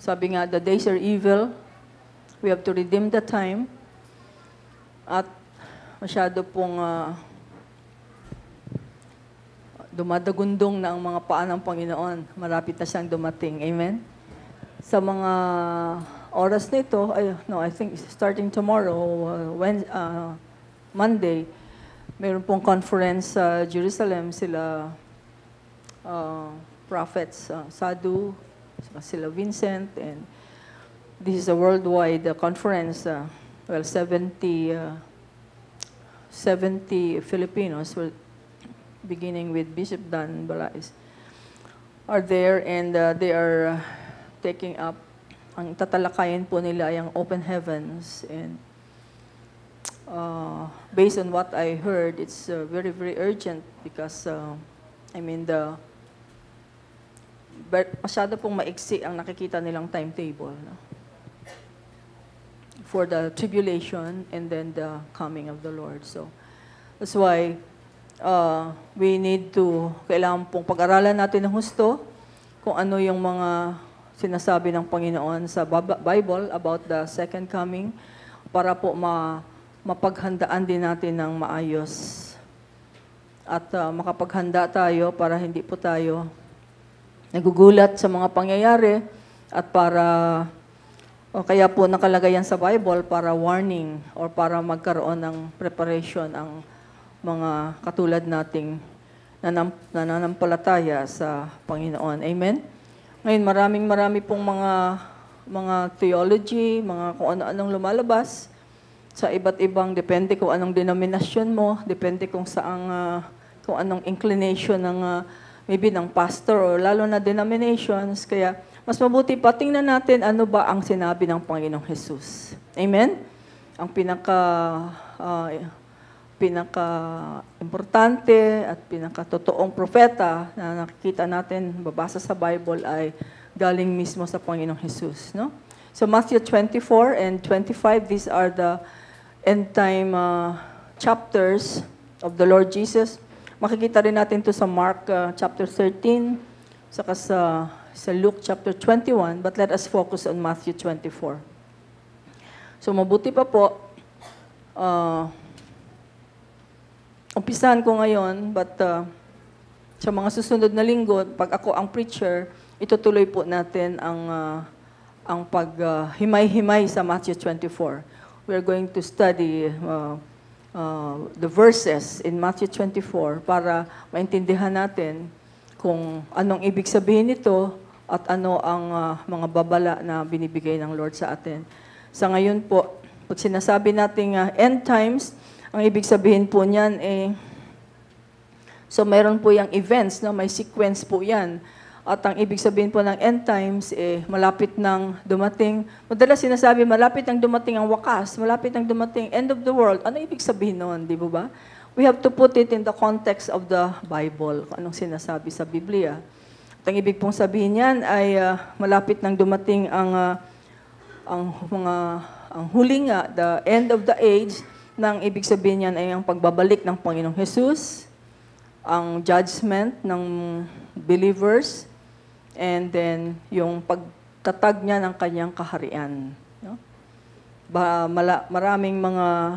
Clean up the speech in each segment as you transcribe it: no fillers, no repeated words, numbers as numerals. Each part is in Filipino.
Sabi nga, the days are evil. We have to redeem the time. At masyado pong dumadagundong na ang mga paa ng Panginoon. Malapit na siyang dumating. Amen? Sa mga oras nito, I think starting tomorrow, Monday, mayroon pong conference sa Jerusalem, sila prophets, Sadhu, sila Vincent, and this is a worldwide conference. 70 Filipinos, beginning with Bishop Dan Balais, are there, and they are taking up, ang tatalakayin po nila ay ang open heavens, and based on what I heard, it's very, very urgent because, masyado pong maiksi ang nakikita nilang timetable, no? For the tribulation and then the coming of the Lord. So, that's why we need to, kailangan pong pag-aralan natin ng husto kung ano yung mga sinasabi ng Panginoon sa Bible about the second coming para po mapaghandaan din natin ng maayos. At makapaghanda tayo para hindi po tayo nagugulat sa mga pangyayari at kaya po nakalagay yan sa Bible para warning or para magkaroon ng preparation ang mga katulad nating nananampalataya sa Panginoon. Amen? Ngayon, marami pong mga theology, mga kung ano-anong lumalabas sa iba't ibang, depende kung anong denominasyon mo, depende kung kung anong inclination ng maybe ng pastor or lalo na denominations. Kaya mas mabuti pa tingnan natin ano ba ang sinabi ng Panginoong Jesus. Amen? Ang pinaka-importante at pinaka-totoong propeta na nakikita natin, babasa sa Bible ay galing mismo sa Panginoong Jesus. No? So Matthew 24 and 25, these are the end-time chapters of the Lord Jesus. Makikita rin natin ito sa Mark chapter 13, saka sa Luke chapter 21, but let us focus on Matthew 24. So mabuti pa po, umpisahan ko ngayon, but sa mga susunod na linggo, pag ako ang preacher, itutuloy po natin ang paghimay-himay sa Matthew 24. We are going to study the verses in Matthew 24 para maintindihan natin kung anong ibig sabihin nito at ano ang mga babala na binibigay ng Lord sa atin. Sa ngayon po, pag sinasabi nating end times, ang ibig sabihin po niyan so mayroon po yung events, no? May sequence po yan. At ang ibig sabihin po ng end times, malapit nang dumating. Madalas sinasabi, malapit nang dumating ang wakas, malapit nang dumating end of the world. Ano ibig sabihin noon, di ba? We have to put it in the context of the Bible, kung anong sinasabi sa Biblia. At ang ibig pong sabihin niyan ay malapit nang dumating ang huli nga, the end of the age. Nang ibig sabihin niyan ay ang pagbabalik ng Panginoong Jesus, ang judgment ng believers, and then yung pagtatag niya ng kanyang kaharian. No? Maraming mga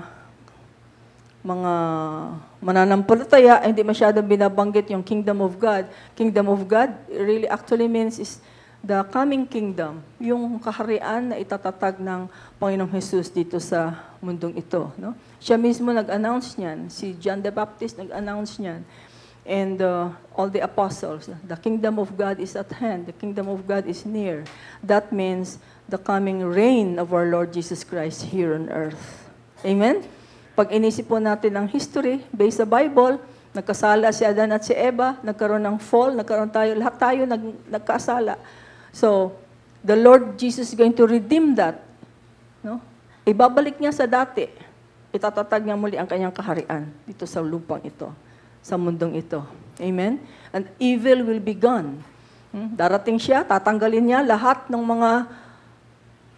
mananampalataya hindi masyadong binabanggit yung kingdom of God. Kingdom of God really actually means is the coming kingdom, yung kaharian na itatatag ng Panginoong Jesus dito sa mundong ito. No? Siya mismo nag-announce niyan. Si John the Baptist nag-announce niyan. And all the apostles, the kingdom of God is at hand. The kingdom of God is near. That means the coming reign of our Lord Jesus Christ here on earth. Amen? Pag inisip po natin ang history based sa Bible, nagkasala si Adan at si Eva, nagkaroon ng fall, lahat tayo nagkasala. So, the Lord Jesus is going to redeem that. No? Ibabalik niya sa dati. Itatatag niya muli ang kanyang kaharian dito sa lupang ito, sa mundong ito. Amen? And evil will be gone. Darating siya, tatanggalin niya lahat ng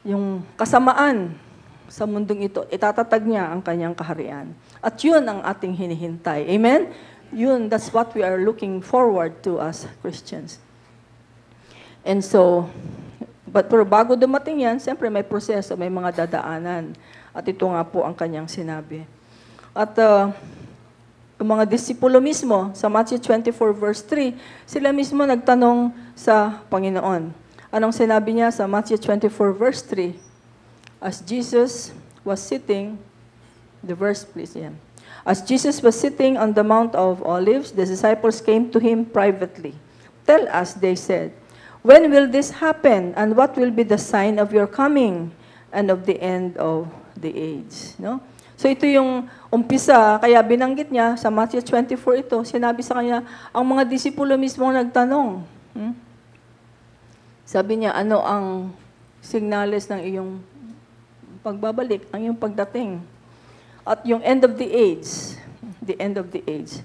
yung kasamaan sa mundong ito. Itatatag niya ang kanyang kaharian. At yun ang ating hinihintay. Amen? Yun, that's what we are looking forward to as Christians. And so, Pero bago dumating yan, siyempre may proseso, may mga dadaanan. At ito nga po ang kanyang sinabi. At yung mga disipulo mismo, sa Matthew 24 verse 3, sila mismo nagtanong sa Panginoon. Anong sinabi niya sa Matthew 24 verse 3? As Jesus was sitting, the verse please, yan. As Jesus was sitting on the Mount of Olives, the disciples came to him privately. Tell us, they said, when will this happen, and what will be the sign of your coming and of the end of the age? No? So ito yung umpisa, kaya binanggit niya sa Matthew 24 ito, sinabi sa kanya, ang mga disipulo mismo nagtanong. Sabi niya, ano ang signales ng iyong pagbabalik, ang iyong pagdating? At yung end of the age, the end of the age.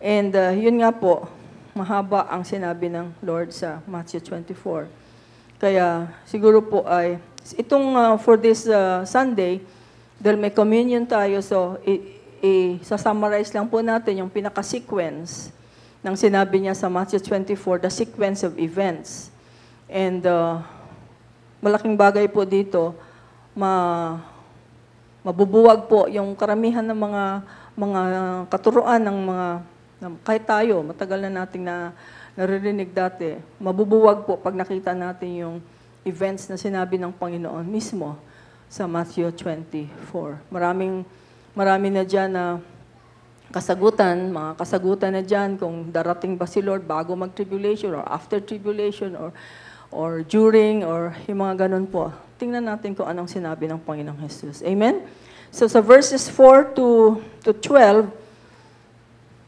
And yun nga po, mahaba ang sinabi ng Lord sa Matthew 24. Kaya siguro po ay, itong for this Sunday, dahil may communion tayo, so sasummarize lang po natin yung pinaka-sequence ng sinabi niya sa Matthew 24, the sequence of events. And malaking bagay po dito, mabubuwag po yung karamihan ng mga katuruan ng mga, kahit tayo, matagal na nating naririnig dati, mabubuwag po pag nakita natin yung events na sinabi ng Panginoon mismo sa Matthew 24. Marami na dyan na kasagutan, mga kasagutan na dyan kung darating ba si Lord bago mag-tribulation or after tribulation or during or yung mga ganun po. Tingnan natin kung anong sinabi ng Panginoong Jesus. Amen? So sa verses 4 to 12,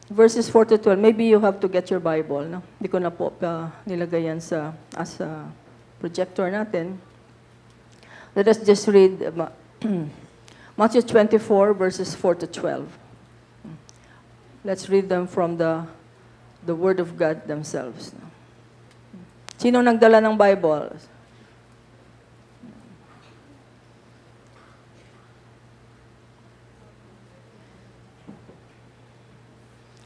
verses 4 to 12, maybe you have to get your Bible. No? Hindi ko na po nilagay yan as a projector natin. Let us just read Matthew 24, verses 4 to 12. Let's read them from the Word of God themselves. Sino nagdala ng Bible?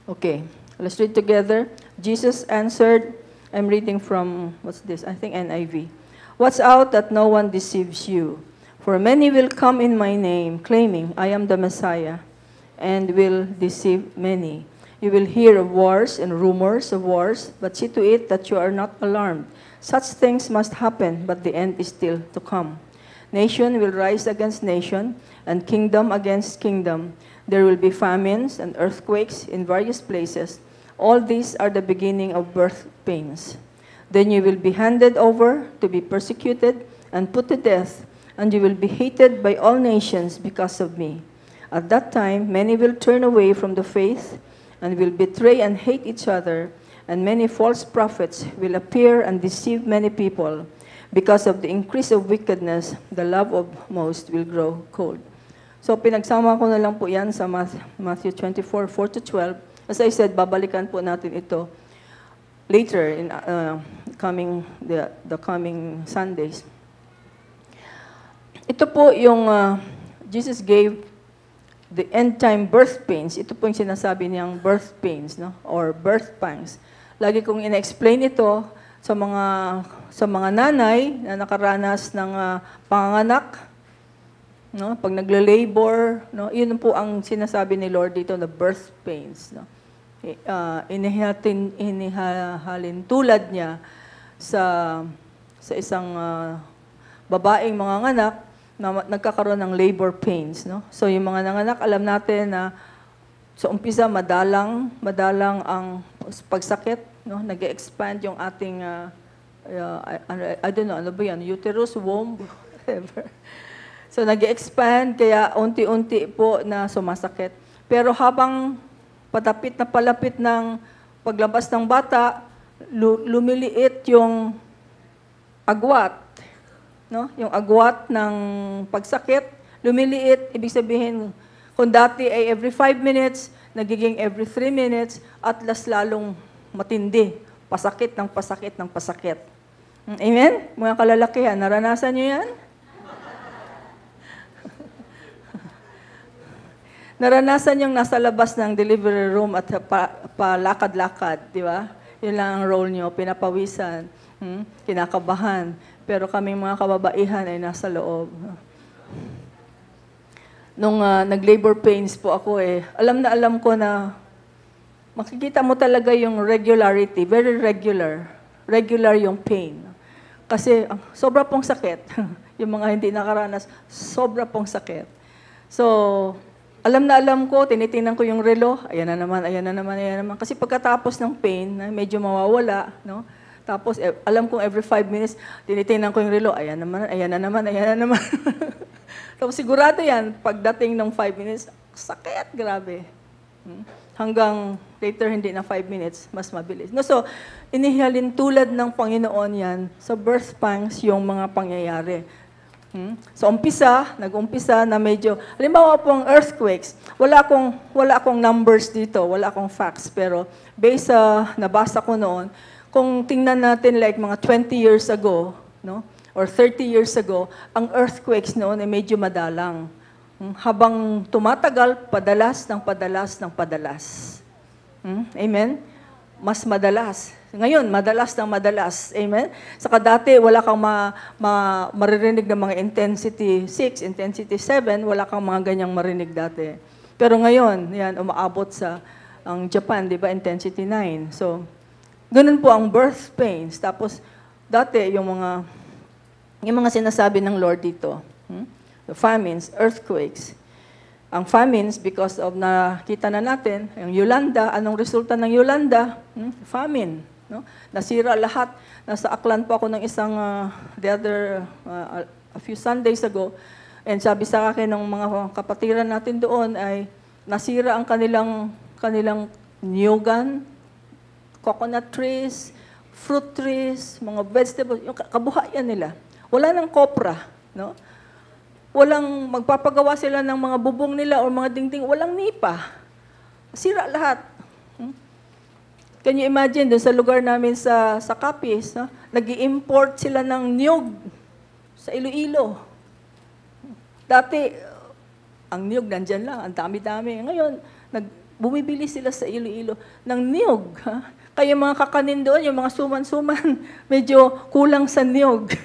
Okay, let's read together. Jesus answered, I'm reading from, what's this? I think NIV. Watch out that no one deceives you. For many will come in my name, claiming, I am the Messiah, and will deceive many. You will hear of wars and rumors of wars, but see to it that you are not alarmed. Such things must happen, but the end is still to come. Nation will rise against nation, and kingdom against kingdom. There will be famines and earthquakes in various places. All these are the beginning of birth pains. Then you will be handed over to be persecuted and put to death, and you will be hated by all nations because of me. At that time, many will turn away from the faith and will betray and hate each other, and many false prophets will appear and deceive many people. Because of the increase of wickedness, the love of most will grow cold. So pinagsama ko na lang po yan sa Matthew 24, 4 to 12. As I said, babalikan po natin ito later in the coming Sundays. Ito po yung Jesus gave the end time birth pains. Ito po yung sinasabi niyang birth pains, no? Or birth pangs. Lagi kong ina-explain ito sa mga nanay na nakaranas ng panganganak, no? Pag nagle-labor, no? Yun po ang sinasabi ni Lord dito na birth pains, no? Inihalin tulad niya sa isang babaeng mga anak na nagkakaroon ng labor pains, no? So yung mga nanganak, alam natin na sa umpisa madalang ang pagsakit, no? Nag-expand yung ating I don't know, ano ba yan? Uterus, womb, whatever. So nag-expand kaya unti-unti po na sumasakit. Pero habang palapit ng paglabas ng bata, lumiliit yung agwat, no? Yung agwat ng pagsakit, lumiliit, ibig sabihin, kung dati ay every 5 minutes, nagiging every 3 minutes, at lalong matindi, pasakit ng pasakit ng pasakit. Amen? Mga kalalakihan, naranasan nyo yan? Naranasan yung nasa labas ng delivery room at palakad-lakad, di ba? Yun lang ang role nyo, pinapawisan, kinakabahan. pero kaming mga kababaihan ay nasa loob. Nung nag-labor pains po ako alam na alam ko na makikita mo talaga yung regularity, very regular. Regular yung pain. Kasi sobra pong sakit. Yung mga hindi nakaranas, sobra pong sakit. So, alam na alam ko, tinitingnan ko yung relo, ayan na naman, ayan na naman, ayan na naman. Kasi pagkatapos ng pain, medyo mawawala, no? Tapos, alam kong every 5 minutes, tinitingnan ko yung relo, ayan naman, ayan na naman, ayan na naman. Tapos sigurado yan, pagdating ng 5 minutes, sakit, grabe. Hanggang later, hindi na 5 minutes, mas mabilis. No, so, inihalin tulad ng Panginoon yan, sa birth pangs yung mga pangyayari. So, nag-umpisa na medyo, halimbawa pong earthquakes, wala akong numbers dito, wala akong facts, pero based sa nabasa ko noon, kung tingnan natin like mga 20 years ago, no, or 30 years ago, ang earthquakes noon ay medyo madalang. Habang tumatagal, padalas ng padalas ng padalas. Amen? Mas madalas. Ngayon, madalas ng madalas. Amen? Saka dati, wala kang maririnig ng mga intensity 6, intensity 7, wala kang mga ganyang marinig dati. Pero ngayon, yan, umaabot sa ang Japan, di ba, intensity 9. So, ganun po ang birth pains. Tapos, dati, yung mga sinasabi ng Lord dito, the famines, earthquakes. Ang famines, because of nakita na natin, yung Yolanda, anong resulta ng Yolanda? Famine. No? Nasira lahat. Nasa Aklan po ako ng isang, a few Sundays ago, and sabi sa akin ng mga kapatiran natin doon ay nasira ang kanilang niyugan, coconut trees, fruit trees, mga vegetables, yung kabuhayan nila. Wala nang kopra. No? Walang magpapagawa sila ng mga bubong nila o mga dingding, walang nipa. Sira lahat. Can you imagine, doon sa lugar namin sa Capiz, no? Nag-i-import sila ng niyog sa Iloilo. Dati, ang niyog nandyan lang, ang dami-dami. Ngayon, bumibili sila sa Iloilo ng niyog. Ha? Kaya mga kakanin doon, yung mga suman-suman, medyo kulang sa niyog.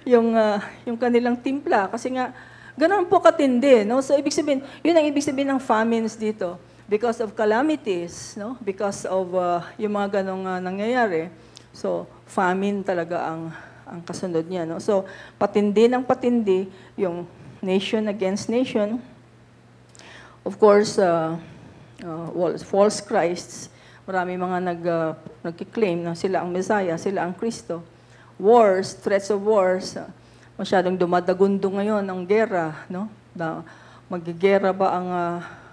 yung kanilang timpla. Kasi nga, ganoon po katindi. No? So, ibig sabihin, yun ang ibig sabihin ng famines dito. Because of calamities, no? Because of yung mga ganong nangyayari. So, famine talaga ang kasunod niya. No? So, patindi ng patindi, yung nation against nation. Of course, false Christs. Marami mga nag-claim na sila ang Messiah, sila ang Kristo. Wars, threats of wars, masyadong dumadagundo ngayon ang gera. No? Magigera ba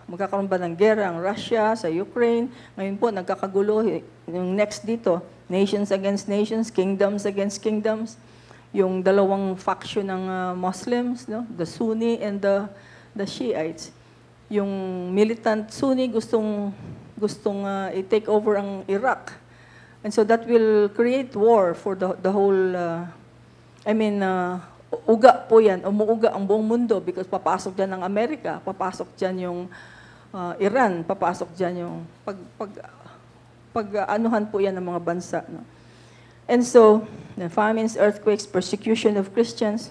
magkakaroon ba ng gera ang Russia sa Ukraine? Ngayon po, nagkakagulo. Yung next dito, nations against nations, kingdoms against kingdoms. Yung dalawang faction ng Muslims, no? The Sunni and the Shiites. Yung militant Sunni gustong i-take over ang Iraq. And so that will create war for the whole, uga po yan, umuuga ang buong mundo because papasok dyan ang Amerika, papasok dyan yung Iran, papasok dyan yung pag-anuhan po yan ng mga bansa. No? And so, the famines, earthquakes, persecution of Christians,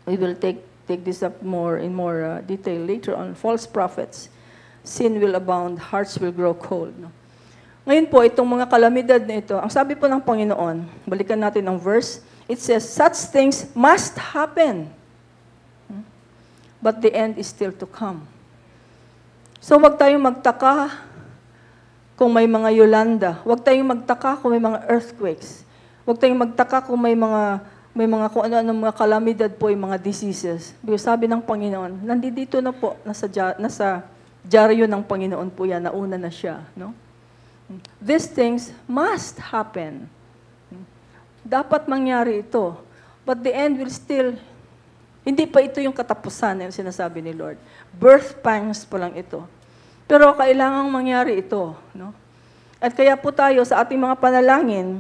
we will take this up in more detail later on. False prophets, sin will abound, hearts will grow cold. No? Ngayon po, itong mga kalamidad na ito, ang sabi po ng Panginoon, balikan natin ang verse, it says, such things must happen, but the end is still to come. So, wag tayong magtaka kung may mga Yolanda. Wag tayong magtaka kung may mga earthquakes. Wag tayong magtaka kung may mga kung ano-ano mga kalamidad po, yung mga diseases. Because sabi ng Panginoon, nandito na po, nasa dyaryo ng Panginoon po yan, nauna na siya. No? These things must happen. Dapat mangyari ito. But the end will still, hindi pa ito yung katapusan yung sinasabi ni Lord. Birth pangs pa lang ito. Pero kailangang mangyari ito. No? At kaya po tayo sa ating mga panalangin,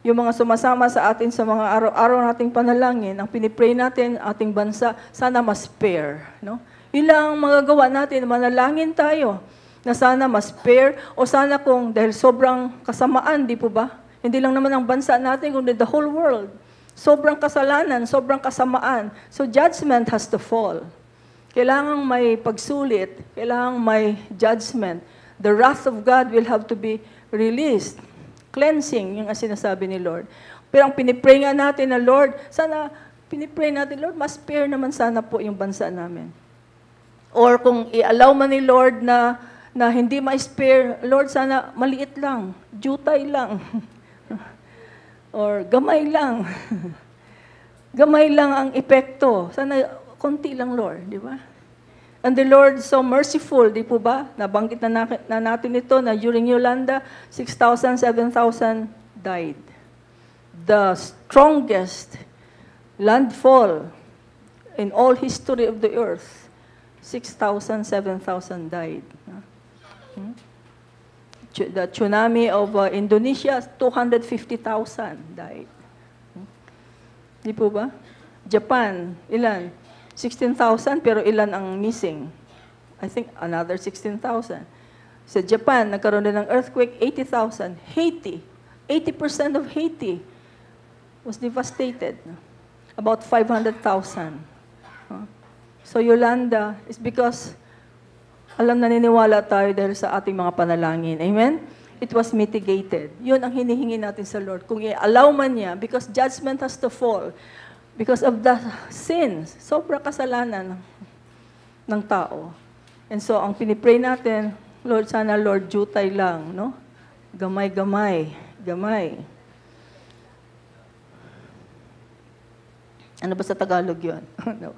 yung mga sumasama sa atin sa mga araw-araw nating panalangin, ang pinipray natin, ating bansa, sana ma-spare. No? Yun lang ang magagawa natin, manalangin tayo na sana ma-spare o sana kung dahil sobrang kasamaan, di po ba? Hindi lang naman ang bansa natin, kundi the whole world. Sobrang kasalanan, sobrang kasamaan. So judgment has to fall. Kailangang may pagsulit, kailangang may judgment. The wrath of God will have to be released. Cleansing, yung sinasabi ni Lord. Pero ang pinipray nga natin na, Lord, pinipray natin, Lord, mas spare naman sana po yung bansa namin. Or kung i-allow man ni Lord na hindi ma-spare, Lord, sana maliit lang, jutay lang. Or gamay lang. Gamay lang ang epekto. Sana konti lang, Lord, di ba? And the Lord is so merciful, di po ba? Nabanggit na natin ito na during Yolanda, 6,000, 7,000 died. The strongest landfall in all history of the earth, 6,000, 7,000 died. The tsunami of Indonesia, 250,000 died. Di po ba? Japan, ilan? 16,000, pero ilan ang missing? I think another 16,000. Sa Japan, nagkaroon din ng earthquake, 80,000. Haiti, 80% of Haiti was devastated. About 500,000. So Yolanda is because naniniwala tayo dahil sa ating mga panalangin. Amen? It was mitigated. Yun ang hinihingi natin sa Lord. Kung i-allow man niya, because judgment has to fall, because of the sins, sobrang kasalanan ng tao. And so, ang pinipray natin, Lord, sana, Lord, jutay lang, no? Gamay. Ano ba sa Tagalog yun? No.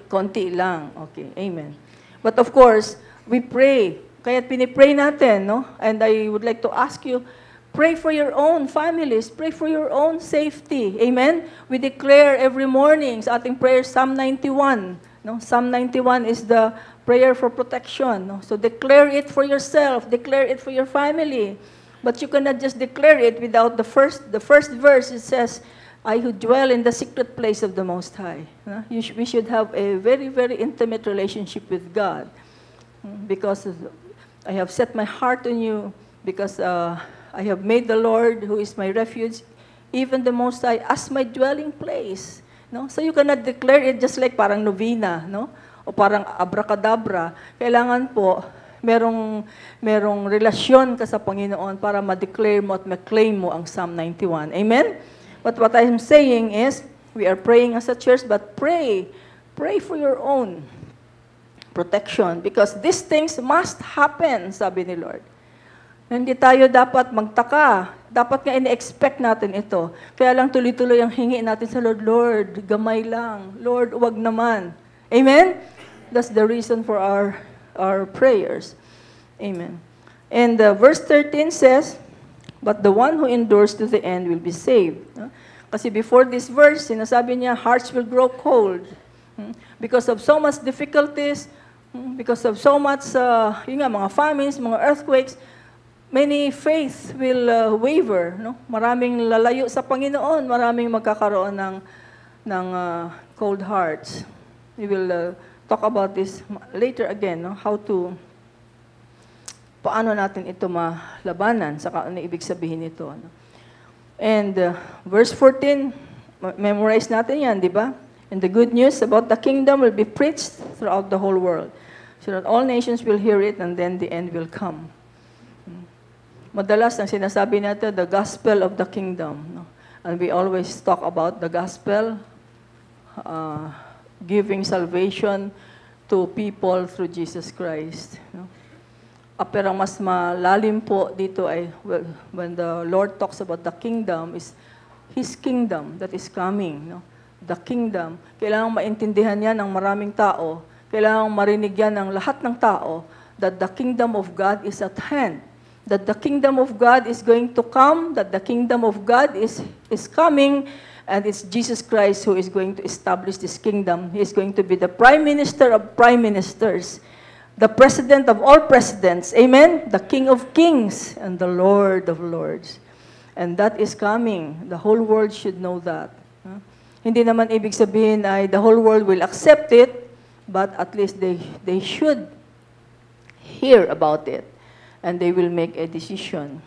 Konti lang. Okay, amen. But of course, we pray. Kaya pinipray natin, no? And I would like to ask you, pray for your own families. Pray for your own safety. Amen? We declare every morning sa ating prayer, Psalm 91. No? Psalm 91 is the prayer for protection. No? So declare it for yourself. Declare it for your family. But you cannot just declare it without the first verse. It says, I who dwell in the secret place of the Most High. No? We should have a very, very intimate relationship with God. Because I have set my heart on you. Because I have made the Lord, who is my refuge, even the Most High, as my dwelling place. No? So you cannot declare it just like parang novena, no? O parang abracadabra. Kailangan po, merong relasyon ka sa Panginoon para ma-declare mo at ma-claim mo ang Psalm 91. Amen? But what I'm saying is, we are praying as a church, but pray for your own protection. Because these things must happen, sabi ni Lord. Hindi tayo dapat magtaka. Dapat nga ini-expect natin ito. Kaya lang tuloy-tuloy ang hingi natin sa Lord, Lord, gamay lang. Lord, wag naman. Amen? That's the reason for our prayers. Amen. And verse 13 says, but the one who endures to the end will be saved. Kasi before this verse, sinasabi niya, hearts will grow cold. Because of so much difficulties, because of so much, mga famines, mga earthquakes, many faith will waver, no? Maraming lalayo sa Panginoon, maraming magkakaroon ng cold hearts. We will talk about this later again, no? Paano natin ito malabanan, saka ano ibig sabihin nito, no? And verse 14, memorize natin yan, di ba? And the good news about the kingdom will be preached throughout the whole world, so that all nations will hear it, and then the end will come. Madalas ang sinasabi natin, the gospel of the kingdom. No? And we always talk about the gospel, giving salvation to people through Jesus Christ. No? Pero mas malalim po dito ay, when the Lord talks about the kingdom, is His kingdom that is coming. No? The kingdom, kailangang maintindihan yan ng maraming tao, kailangang marinig yan ng lahat ng tao, that the kingdom of God is at hand. That the kingdom of God is going to come, that the kingdom of God is coming, and it's Jesus Christ who is going to establish this kingdom. He is going to be the prime minister of prime ministers, the president of all presidents, amen? The King of kings and the Lord of lords. And that is coming. The whole world should know that. Hindi naman ibig sabihin ay the whole world will accept it, but at least they should hear about it. And they will make a decision.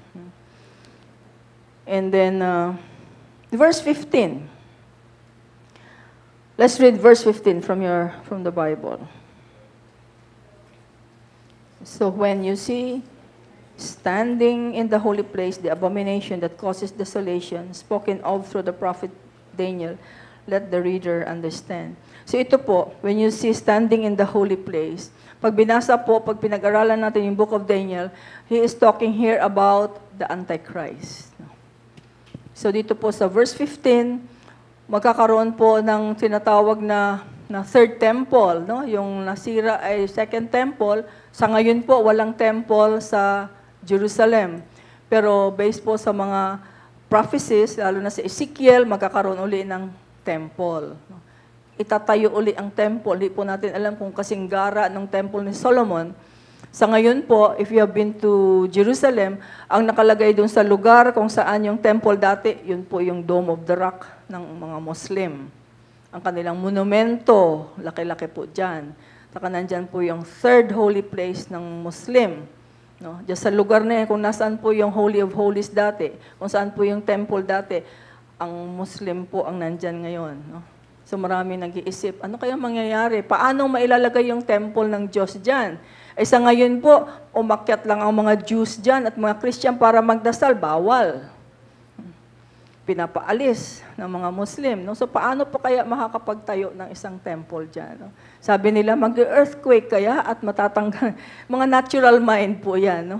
And then, verse 15. Let's read verse 15 from the Bible. So when you see standing in the holy place the abomination that causes desolation, spoken of through the prophet Daniel, let the reader understand. So ito po, when you see standing in the holy place, pag binasa po, pag pinag-aralan natin yung book of Daniel, he is talking here about the Antichrist. So dito po sa verse 15, magkakaroon po ng tinatawag na third temple, no? Yung nasira ay second temple. Sa ngayon po, walang temple sa Jerusalem. Pero based po sa mga prophecies, lalo na sa Ezekiel, magkakaroon uli ng temple. Itatayo uli ang temple. Hindi po natin alam kung kasing gara ng temple ni Solomon. Sa ngayon po, if you have been to Jerusalem, ang nakalagay dun sa lugar kung saan yung temple dati, yun po yung Dome of the Rock ng mga Muslim. Ang kanilang monumento, laki-laki po dyan. Saka nandyan po yung third holy place ng Muslim. No? Diyan sa lugar na yan, kung nasaan po yung Holy of Holies dati, kung saan po yung temple dati, ang Muslim po ang nandyan ngayon. No? So marami nag-iisip, ano kaya mangyayari? Paano mailalagay yung temple ng Diyos dyan? Eh sa ngayon po, umakyat lang ang mga Jews dyan at mga Christian para magdasal, bawal. Pinapaalis ng mga Muslim. No? So paano po kaya makakapagtayo ng isang temple dyan? No? Sabi nila, mag-earthquake kaya at matatanggal. Mga natural mind po yan. No?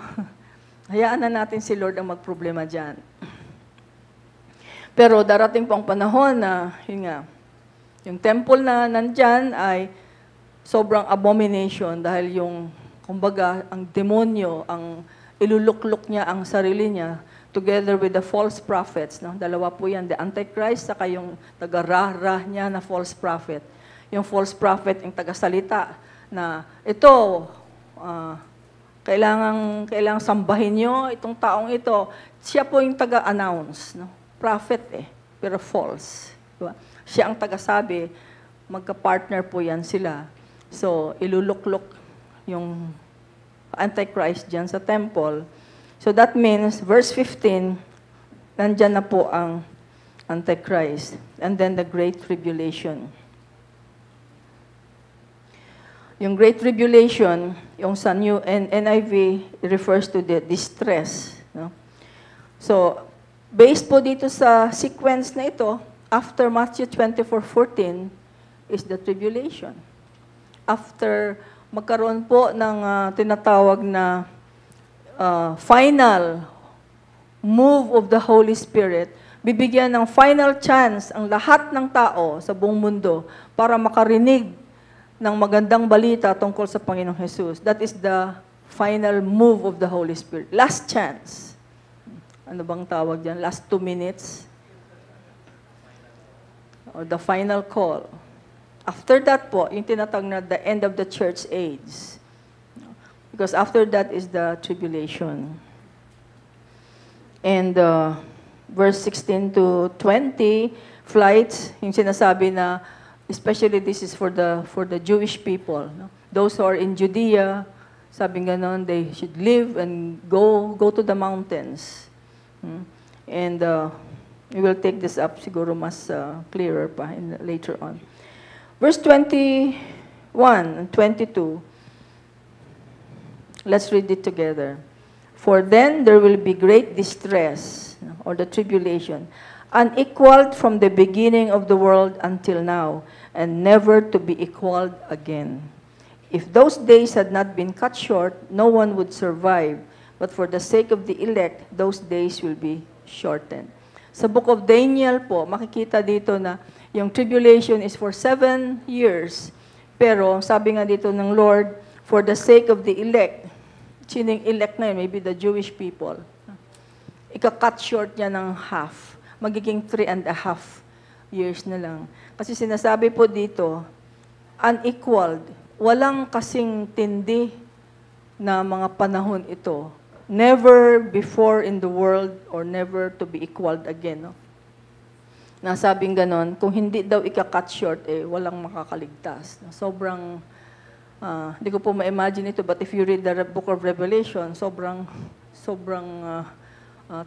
Hayaan na natin si Lord ang magproblema dyan. Pero darating po ang panahon na, yun nga, yung temple na nandyan ay sobrang abomination dahil yung, kumbaga, ang demonyo, ang iluluklok niya ang sarili niya together with the false prophets. No? Dalawa po yan, the Antichrist, saka yung taga-rah-rah niya na false prophet. Yung false prophet, yung taga-salita na ito, kailangang sambahin nyo itong taong ito. Siya po yung taga-announce. No? Prophet pero false. Diba? Siya ang taga-sabi, magka-partner po yan sila. So, iluluklok yung Antichrist dyan sa temple. So that means, verse 15, nandyan na po ang Antichrist. And then the Great Tribulation. Yung Great Tribulation, yung sa New NIV, refers to the distress. No? So, based po dito sa sequence na ito, after Matthew 24:14 is the tribulation. After magkaroon po ng tinatawag na final move of the Holy Spirit, bibigyan ng final chance ang lahat ng tao sa buong mundo para makarinig ng magandang balita tungkol sa Panginoong Jesus. That is the final move of the Holy Spirit. Last chance. Ano bang tawag dyan? Last 2 minutes? Or the final call. After that po, yung tinatawag na the end of the church age. Because after that is the tribulation. And verse 16 to 20, flights, yung sinasabi na, especially this is for the Jewish people. No? Those who are in Judea, sabi ganon, they should live and go to the mountains. And we will take this up siguro mas clearer pa later on. Verse 21 and 22, let's read it together. For then there will be great distress, or the tribulation, unequaled from the beginning of the world until now, and never to be equaled again. If those days had not been cut short, no one would survive, but for the sake of the elect, those days will be shortened. Sa book of Daniel po, makikita dito na yung tribulation is for 7 years. Pero sabi nga dito ng Lord, for the sake of the elect, sining elect na yun, maybe the Jewish people, ika-cut short niya ng half. Magiging 3.5 years na lang. Kasi sinasabi po dito, unequaled, walang kasing tindi na mga panahon ito. Never before in the world or never to be equaled again. No? Nasabing ganon, kung hindi daw ika-cut short, walang makakaligtas. Sobrang, hindi ko po ma-imagine ito, but if you read the book of Revelation, sobrang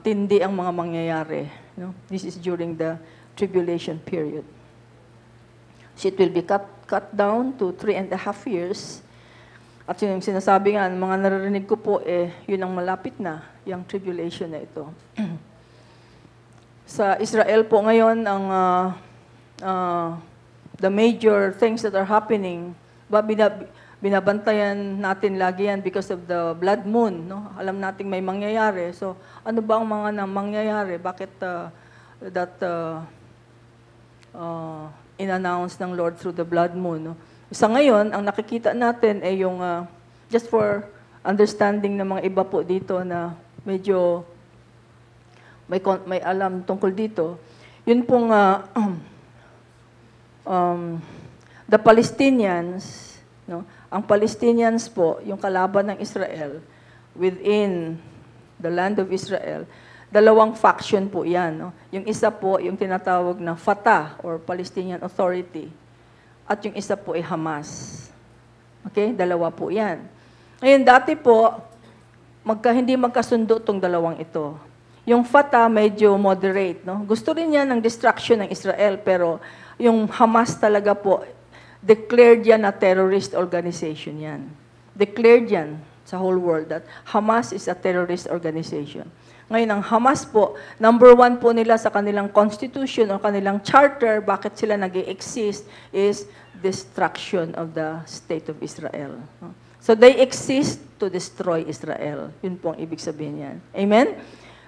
tindi ang mga mangyayari. No? This is during the tribulation period. So it will be cut down to 3.5 years. At yun yung sinasabi nga, mga naririnig ko po, yun ang malapit na, yung tribulation na ito. Sa Israel po ngayon, ang the major things that are happening, binabantayan natin lagi yan because of the blood moon. No? Alam nating may mangyayari. So, ano ba ang mga mangyayari? Bakit in-announce ng Lord through the blood moon? No? Sa ngayon, ang nakikita natin ay yung, just for understanding ng mga iba po dito na medyo may alam tungkol dito, yun pong the Palestinians, no? Ang Palestinians po, yung kalaban ng Israel, within the land of Israel, dalawang faction po yan. No? Yung isa po, yung tinatawag na Fatah, or Palestinian Authority, at yung isa po ay Hamas. Okay? Dalawa po yan. Ngayon, dati po, hindi magkasundo itong dalawang ito. Yung Fatah, medyo moderate. No? Gusto rin yan ng destruction ng Israel, pero yung Hamas talaga po, declared yan na terrorist organization yan. Declared yan sa whole world that Hamas is a terrorist organization. Ngayon, ang Hamas po, number 1 po nila sa kanilang constitution o kanilang charter, bakit sila nag-exist, is destruction of the state of Israel. So they exist to destroy Israel. Yun po ang ibig sabihin yan. Amen?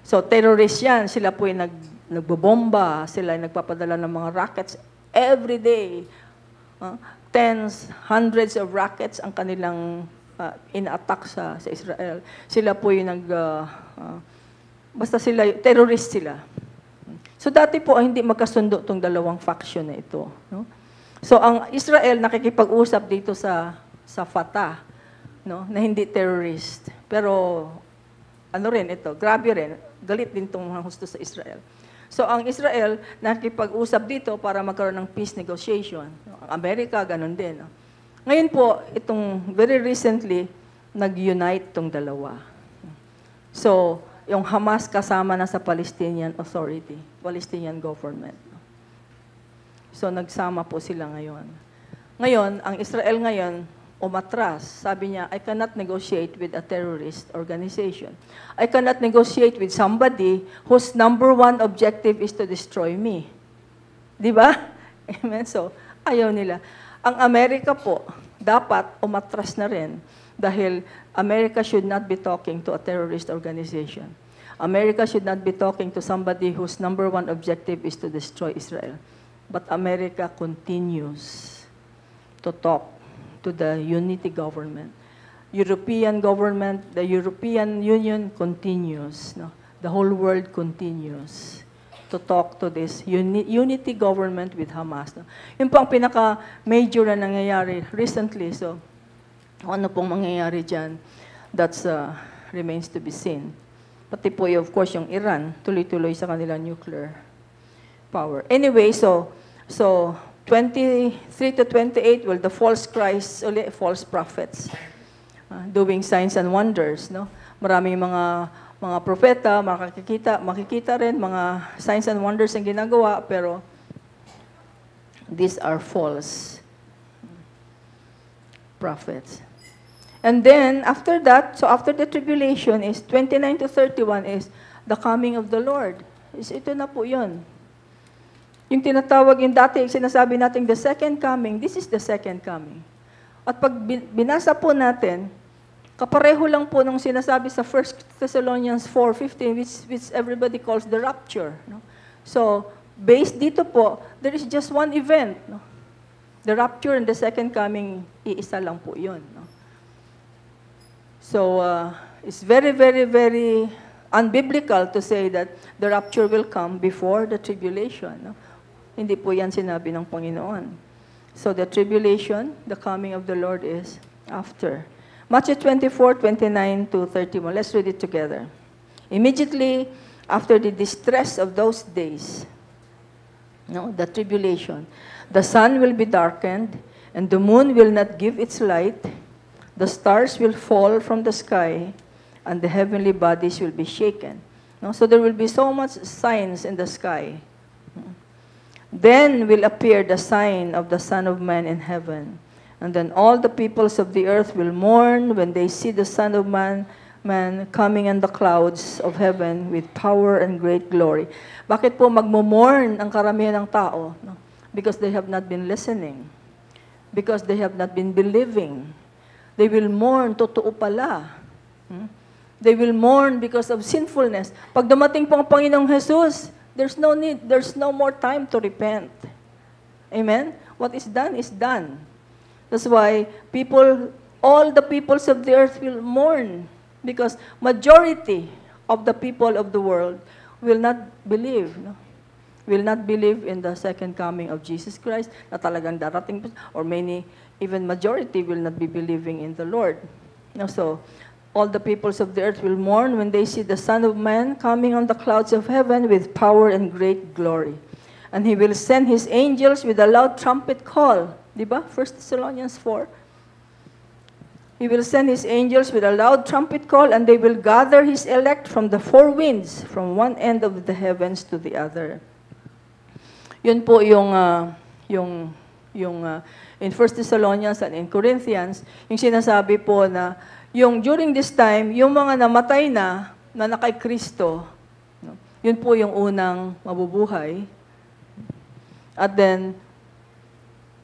So terrorist yan. Sila po yung nagbobomba, sila yung nagpapadala ng mga rockets every day. Tens, hundreds of rockets ang kanilang in-attack sa Israel. Sila po yung basta sila, terrorist sila. So dati po, hindi magkasundo itong dalawang faction na ito. No? So ang Israel nakikipag-usap dito sa Fatah, no? Na hindi terrorist. Pero ano rin ito, grabe rin, galit din itong mga husto sa Israel. So, ang Israel, nakikipag-usap dito para magkaroon ng peace negotiation. Ang Amerika, ganun din. Ngayon po, itong very recently, nag-unite itong dalawa. So, yung Hamas kasama na sa Palestinian Authority, Palestinian government. So, nagsama po sila ngayon. Ngayon, ang Israel ngayon, umatras. Sabi niya, I cannot negotiate with a terrorist organization. I cannot negotiate with somebody whose number 1 objective is to destroy me. Di ba? Amen? So, ayaw nila. Ang Amerika po, dapat umatras na rin dahil America should not be talking to a terrorist organization. America should not be talking to somebody whose number 1 objective is to destroy Israel. But America continues to talk to the unity government. European government, the European Union continues. No? The whole world continues to talk to this unity government with Hamas. No? Yun po ang pinaka-major na nangyayari recently. So, ano pong mangyayari dyan, that remains to be seen. Pati po, of course, yung Iran, tuloy-tuloy sa kanila nuclear power. Anyway, so 23 to 28, well, the false Christ, false prophets, doing signs and wonders, no? Maraming mga propeta, makikita rin mga signs and wonders ang ginagawa, pero these are false prophets. And then, after that, so after the tribulation is 29 to 31 is the coming of the Lord. Ito na po yun. Yung tinatawag yung dati, sinasabi natin the second coming, this is the second coming. At pag binasa po natin, kapareho lang po nung sinasabi sa 1 Thessalonians 4:15, which everybody calls the rapture. No? So, based dito po, there is just one event. No? The rapture and the second coming, iisa lang po yun. No? So, it's very, very, very unbiblical to say that the rapture will come before the tribulation. No? Hindi po yan sinabi ng Panginoon. So the tribulation, the coming of the Lord is after. Matthew 24:29 to 31. Let's read it together. Immediately after the distress of those days, no, the tribulation, the sun will be darkened, and the moon will not give its light, the stars will fall from the sky, and the heavenly bodies will be shaken. No? So there will be so much signs in the sky. Then will appear the sign of the Son of Man in heaven. And then all the peoples of the earth will mourn when they see the Son of Man coming in the clouds of heaven with power and great glory. Bakit po magmo-mourn ang karamihan ng tao? No? Because they have not been listening. Because they have not been believing. They will mourn, totoo pala. They will mourn because of sinfulness. Pag dumating po ang Panginoong Jesus, there's no need, there's no more time to repent. Amen? What is done is done. That's why all the peoples of the earth will mourn because majority of the people of the world will not believe. No? Will not believe in the second coming of Jesus Christ na talagang darating, or many, even majority will not be believing in the Lord. No, so, all the peoples of the earth will mourn when they see the Son of Man coming on the clouds of heaven with power and great glory. And He will send His angels with a loud trumpet call. Diba? 1 Thessalonians 4. He will send His angels with a loud trumpet call, and they will gather His elect from the four winds, from one end of the heavens to the other. Yun po yung in 1 Thessalonians and in Corinthians, yung sinasabi po na yung during this time, yung mga namatay na kay Kristo, no, yun po yung unang mabubuhay. At then,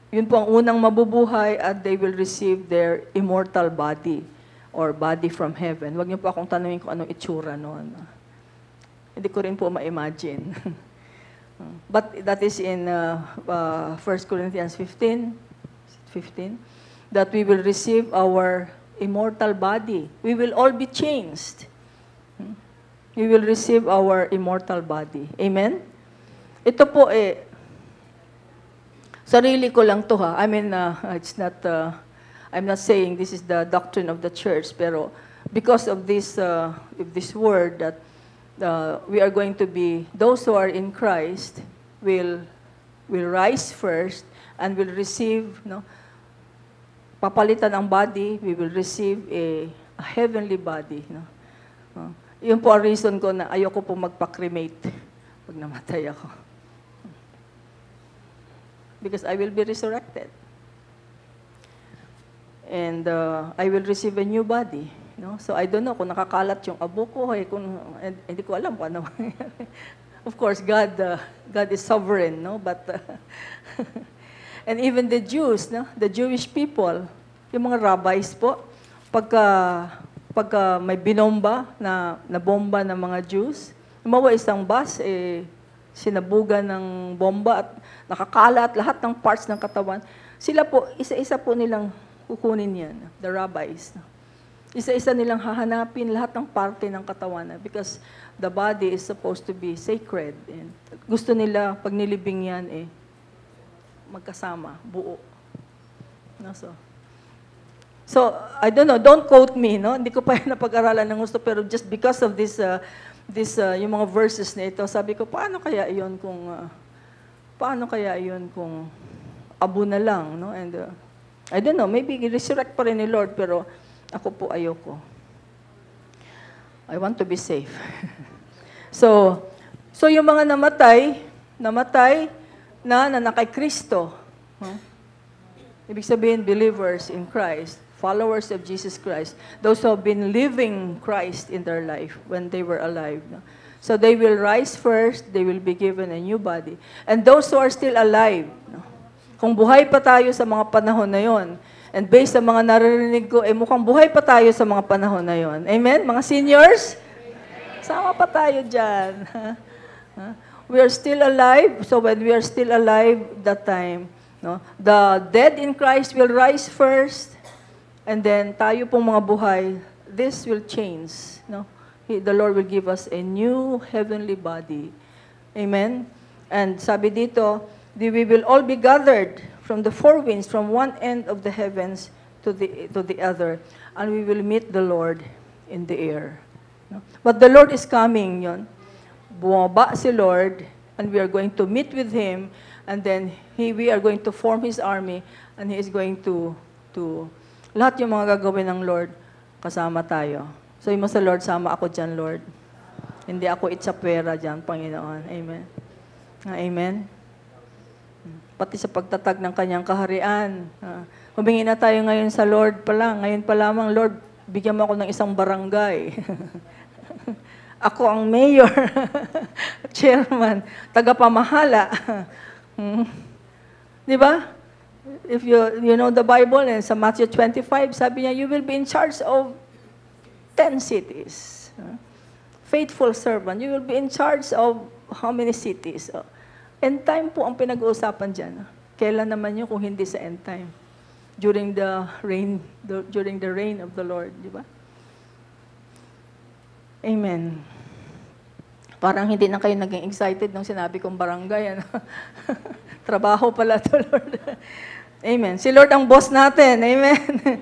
yun po ang unang mabubuhay at they will receive their immortal body or body from heaven. Huwag niyo po akong tanungin kung anong itsura noon. Hindi ko rin po ma-imagine. But that is in 1 Corinthians 15, that we will receive our immortal body. We will all be changed. We will receive our immortal body. Amen? Ito po sarili ko lang to ha. I mean, it's not, I'm not saying this is the doctrine of the church, pero because of this word that we are going to be, those who are in Christ will rise first and will receive, no, papalitan ang body, we will receive a heavenly body. No? Yun po ang reason ko na ayoko po magpa-cremate pag namatay ako. Because I will be resurrected. And I will receive a new body. No? So I don't know kung nakakalat yung abo ko, hindi ko alam kung ano. Of course, God is sovereign, no? But and even the Jews, no? The Jewish people, yung mga rabbis po, pagka may binomba na bomba ng mga Jews, lumawa isang bus, sinabugan ng bomba at nakakalat lahat ng parts ng katawan. Sila po, isa-isa po nilang kukunin yan, the rabbis. Isa-isa nilang hahanapin lahat ng parte ng katawan because the body is supposed to be sacred. And gusto nila, pag nilibing yan, magkasama, buo. No, so, I don't know, don't quote me, no? Hindi ko pa napag-aralan ng gusto, pero just because of this, yung mga verses na ito, sabi ko, paano kaya iyon kung abo na lang, no? And I don't know, maybe resurrect pa rin ni Lord, pero ako po ayoko. I want to be safe. So yung mga namatay na kay Kristo. Ibig sabihin, believers in Christ, followers of Jesus Christ, those who have been living Christ in their life when they were alive. No? So they will rise first, they will be given a new body. And those who are still alive, no? Kung buhay pa tayo sa mga panahon na yon, and based sa mga naririnig ko, mukhang buhay pa tayo sa mga panahon na yon. Amen? Mga seniors? Sama pa tayo dyan. We are still alive, so when we are still alive that time, no, the dead in Christ will rise first, and then tayo pong mga buhay, this will change. No? The Lord will give us a new heavenly body. Amen? And sabi dito, we will all be gathered from the four winds, from one end of the heavens to the other, and we will meet the Lord in the air. No? But the Lord is coming, yun. Bumaba si Lord, and we are going to meet with Him, and then we are going to form His army, and He is going to lahat yung mga gagawin ng Lord, kasama tayo. So yung sa Lord, sama ako dyan, Lord. Hindi ako itsapwera dyan, Panginoon. Amen. Amen. pati sa pagtatag ng kanyang kaharian. Humingi na tayo ngayon sa Lord pa lang. Ngayon pa lamang, Lord, bigyan mo ako ng isang barangay. Ako ang mayor, chairman, tagapamahala. Di ba? If you know the Bible, and sa Matthew 25, sabi niya, you will be in charge of 10 cities. Faithful servant, you will be in charge of how many cities? End time po ang pinag-uusapan dyan. Kailan naman yun kung hindi sa end time? During the reign of the Lord, di ba? Amen. Parang hindi na kayo naging excited nung sinabi kong barangay. Ano? Trabaho pala to, Lord. Amen. Si Lord ang boss natin. Amen.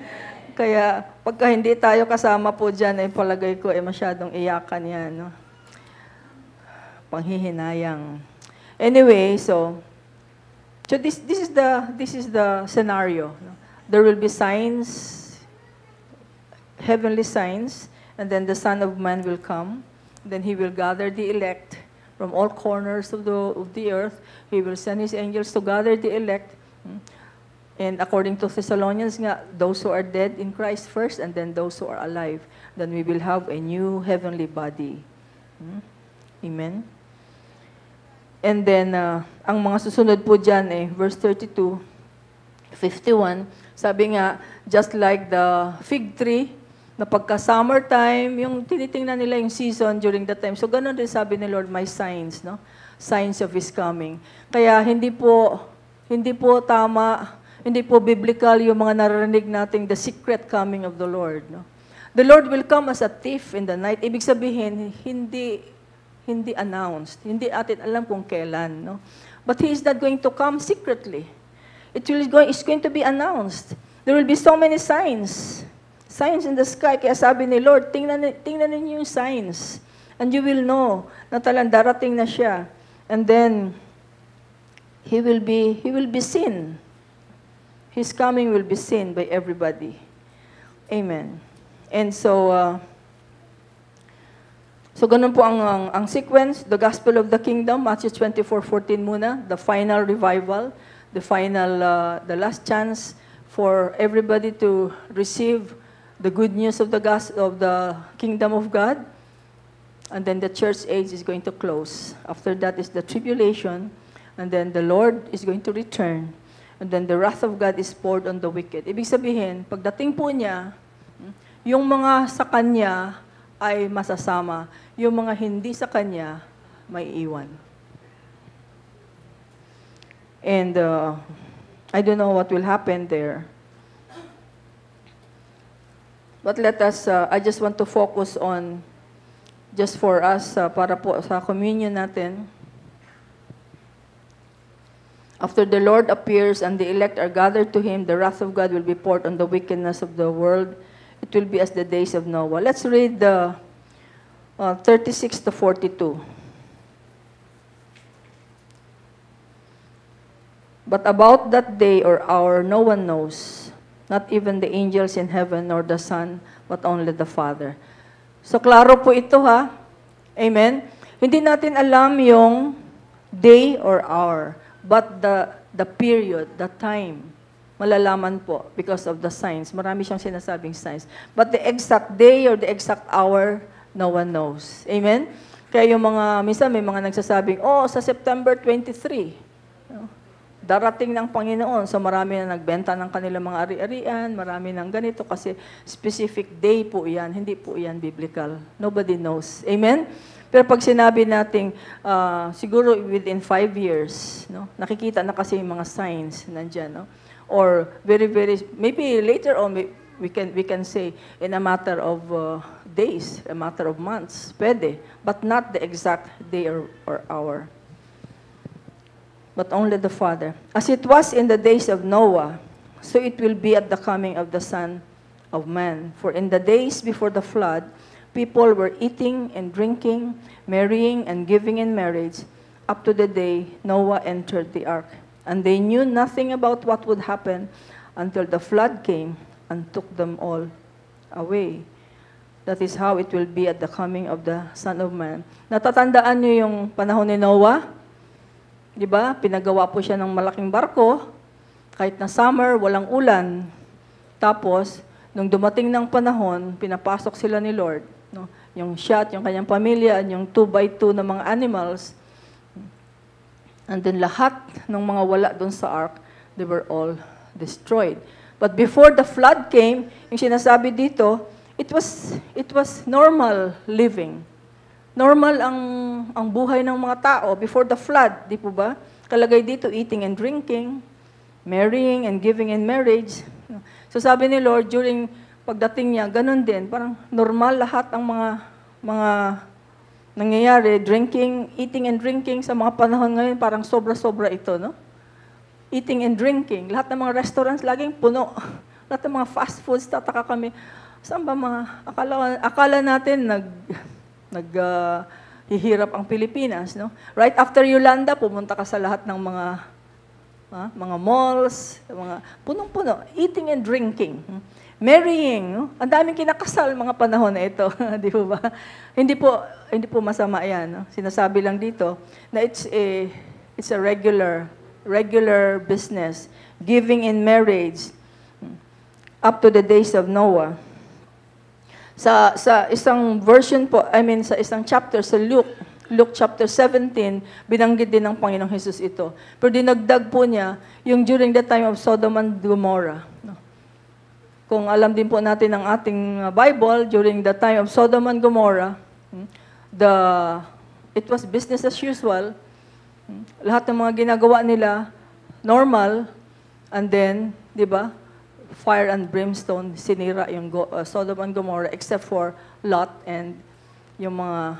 Kaya pagka hindi tayo kasama po dyan, ay palagay ko ay masyadong iyakan yan. No? Panghihinayang. Anyway, so this is the scenario. No? There will be signs, heavenly signs, and then the Son of Man will come. Then He will gather the elect from all corners of the earth. He will send His angels to gather the elect. And according to Thessalonians, those who are dead in Christ first, and then those who are alive. Then we will have a new heavenly body. Amen? And then, ang mga susunod po dyan, verse 32, 51, sabi nga, just like the fig tree, na pagka summertime, yung tinitingnan nila yung season during that time. So, ganun din sabi ni Lord, my signs, no? Signs of His coming. Kaya, hindi po tama, hindi po biblical yung mga narinig nating the secret coming of the Lord, no? The Lord will come as a thief in the night. Ibig sabihin, hindi announced. Hindi atin alam kung kailan, no? But He is not going to come secretly. It's going to be announced. There will be so many signs. Signs in the sky. Kaya sabi ni Lord, tingnan ninyo yung signs. And you will know na talang darating na siya. And then, He will be seen. His coming will be seen by everybody. Amen. And so ganun po ang sequence, the gospel of the kingdom, Matthew 24:14 muna, the final revival, the last chance for everybody to receive the good news of the kingdom of God. And then the church age is going to close. After that is the tribulation, and then the Lord is going to return, and then the wrath of God is poured on the wicked. Ibig sabihin, pagdating po niya, yung mga sa Kanya ay masasama. Yung mga hindi sa Kanya, may iwan. And I don't know what will happen there. But let us, I just want to focus on, just for us, para po sa communion natin. After the Lord appears and the elect are gathered to Him, the wrath of God will be poured on the wickedness of the world. It will be as the days of Noah. Let's read the 36 to 42. But about that day or hour, no one knows, not even the angels in heaven nor the Son, but only the Father. So, klaro po ito, ha? Amen? Hindi natin alam yung day or hour, but the period, the time, malalaman po because of the signs. Marami siyang sinasabing signs. But the exact day or the exact hour, no one knows. Amen? Kaya yung minsan may mga nagsasabing, sa September 23, darating ng Panginoon. So marami na nagbenta ng kanilang mga ari-arian, marami ng ganito kasi specific day po yan, hindi po yan biblical. Nobody knows. Amen? Pero pag sinabi nating siguro within 5 years, no, nakikita na kasi yung mga signs nandyan, no? Or maybe later on we can say in a matter of days, a matter of months, pwede, but not the exact day or hour. But only the Father. As it was in the days of Noah, so it will be at the coming of the Son of Man. For in the days before the flood, people were eating and drinking, marrying and giving in marriage, up to the day Noah entered the ark. And they knew nothing about what would happen until the flood came and took them all away. That is how it will be at the coming of the Son of Man. Natatandaan niyo yung panahon ni Noah? Di ba? Pinagawa po siya ng malaking barko, kahit na summer, walang ulan. Tapos, nung dumating ng panahon, pinapasok sila ni Lord. No? Yung siya at yung kanyang pamilya, yung 2x2 na mga animals. And then lahat ng mga wala doon sa ark, they were all destroyed. But before the flood came, yung sinasabi dito, it was normal living. Normal ang buhay ng mga tao before the flood, di po ba? Kalagay dito, eating and drinking, marrying and giving in marriage. So sabi ni Lord, during pagdating niya, ganun din, parang normal lahat ang mga nangyayari, eating and drinking sa mga panahon ngayon, parang sobra-sobra ito, no? Eating and drinking. Lahat ng mga restaurants laging puno. Lahat ng mga fast foods, tataka kami. Saan ba akala natin hihirap ang Pilipinas, no? Right after Yolanda, pumunta ka sa lahat ng mga malls, mga punong-puno, eating and drinking. Marrying, no? Ang daming kinakasal mga panahon na ito, di po ba? Hindi po masama 'yan, no? Sinasabi lang dito na it's a regular business, giving in marriage up to the days of Noah. Sa isang version po, sa isang chapter sa Luke chapter 17, binanggit din ng Panginoong Hesus ito. Pero dinagdag po niya yung during the time of Sodom and Gomorrah. No? Kung alam din po natin ang ating Bible, during the time of Sodom and Gomorrah, it was business as usual. Lahat ng mga ginagawa nila, normal, and then, di ba, fire and brimstone, sinira yung Sodom and Gomorrah, except for Lot and yung mga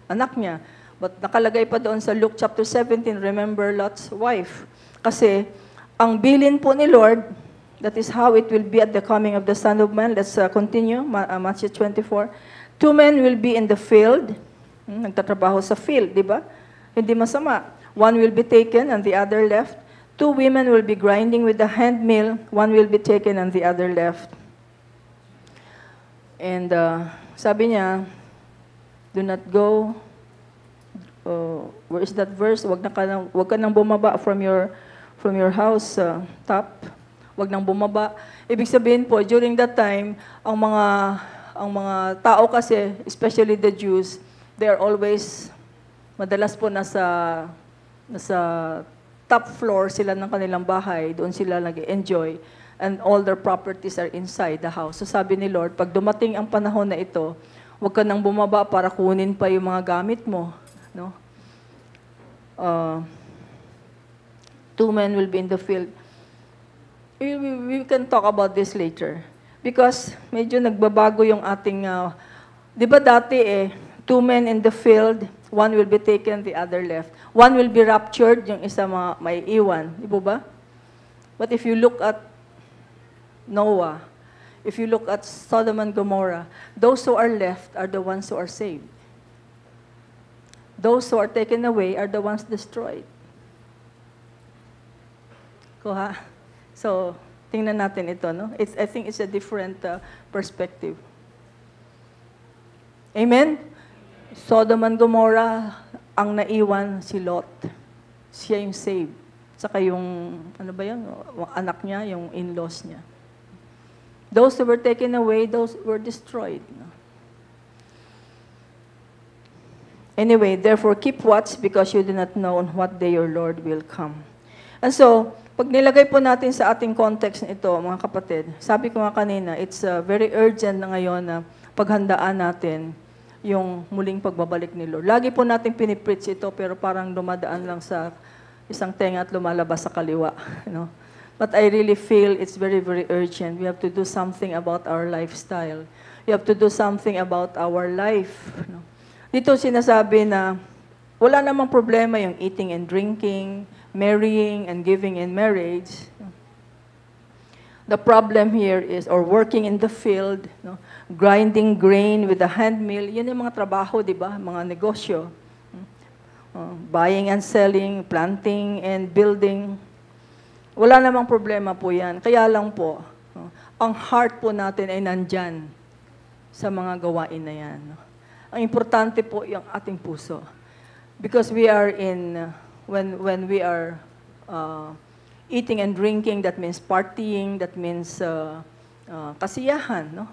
anak niya. But nakalagay pa doon sa Luke chapter 17, remember Lot's wife. Kasi, ang bilin po ni Lord, that is how it will be at the coming of the Son of Man. Let's continue, Matthew 24. 2 men will be in the field, nagtatrabaho sa field, di ba? Hindi masama. One will be taken and the other left. 2 women will be grinding with the handmill, one will be taken and the other left. And sabi niya, do not go, where is that verse? Wag ka nang bumaba from your house top. Wag nang bumaba. Ibig sabihin po, during that time, ang mga tao kasi, especially the Jews, they are always, madalas po nasa top floor sila ng kanilang bahay, doon sila nag-enjoy, and all their properties are inside the house. So sabi ni Lord, pag dumating ang panahon na ito, huwag ka nang bumaba para kunin pa yung mga gamit mo. No? 2 men will be in the field. We can talk about this later. Because medyo nagbabago yung ating, di ba dati 2 men in the field, one will be taken, the other left. One will be raptured, yung isa may iwan. Di ba? But if you look at Noah, if you look at Sodom and Gomorrah, those who are left are the ones who are saved. Those who are taken away are the ones destroyed. Kuha? So, tingnan natin ito, no? I think it's a different perspective. Amen? Sodom and Gomorrah, ang naiwan si Lot. Siya yung saved. Saka yung, anak niya, yung in-laws niya. Those who were taken away, those were destroyed. Anyway, therefore, keep watch because you do not know on what day your Lord will come. And so, pag nilagay po natin sa ating context nito, mga kapatid, sabi ko nga kanina, it's very urgent na ngayon na paghandaan natin yung muling pagbabalik ni Lord. Lagi po natin pinipreach ito, pero parang dumadaan lang sa isang tenga at lumalabas sa kaliwa. You know? But I really feel it's very, very urgent. We have to do something about our lifestyle. We have to do something about our life. You know? Dito sinasabi na wala namang problema yung eating and drinking, marrying and giving in marriage. The problem here is, or working in the field, no? Grinding grain with a hand mill, yun yung mga trabaho, di ba? Mga negosyo. Buying and selling, planting and building. Wala namang problema po yan. Kaya lang po, ang heart po natin ay nandyan sa mga gawain na yan. Ang importante po yung ating puso. Because we are in when we are eating and drinking, that means partying, that means kasiyahan, no?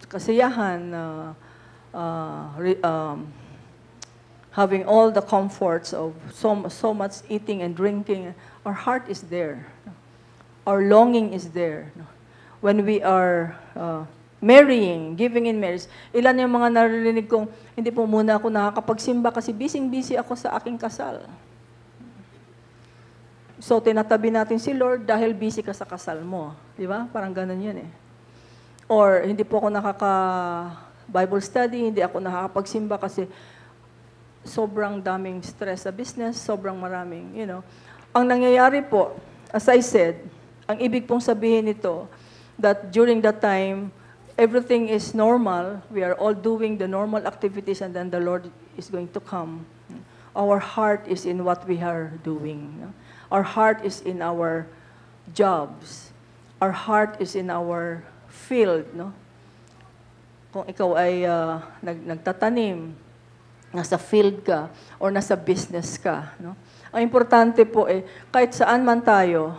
Kasiyahan, having all the comforts of so much eating and drinking, our heart is there. Our longing is there. When we are marrying, giving in marriage, ilan yung mga narinig kong, hindi po muna ako nakakapagsimba kasi busy ako sa aking kasal. So, tinatabi natin si Lord dahil busy ka sa kasal mo. Di ba? Parang ganun yun eh. Or, hindi po ako nakaka-Bible study, hindi ako nakakapagsimba kasi sobrang daming stress sa business, sobrang maraming, Ang nangyayari po, as I said, ang ibig pong sabihin nito, that during that time, everything is normal, we are all doing the normal activities, and then the Lord is going to come. Our heart is in what we are doing. Our heart is in our jobs. Our heart is in our field. Kung ikaw ay nagtatanim, nasa field ka, or nasa business ka. Ang importante po kahit saan man tayo,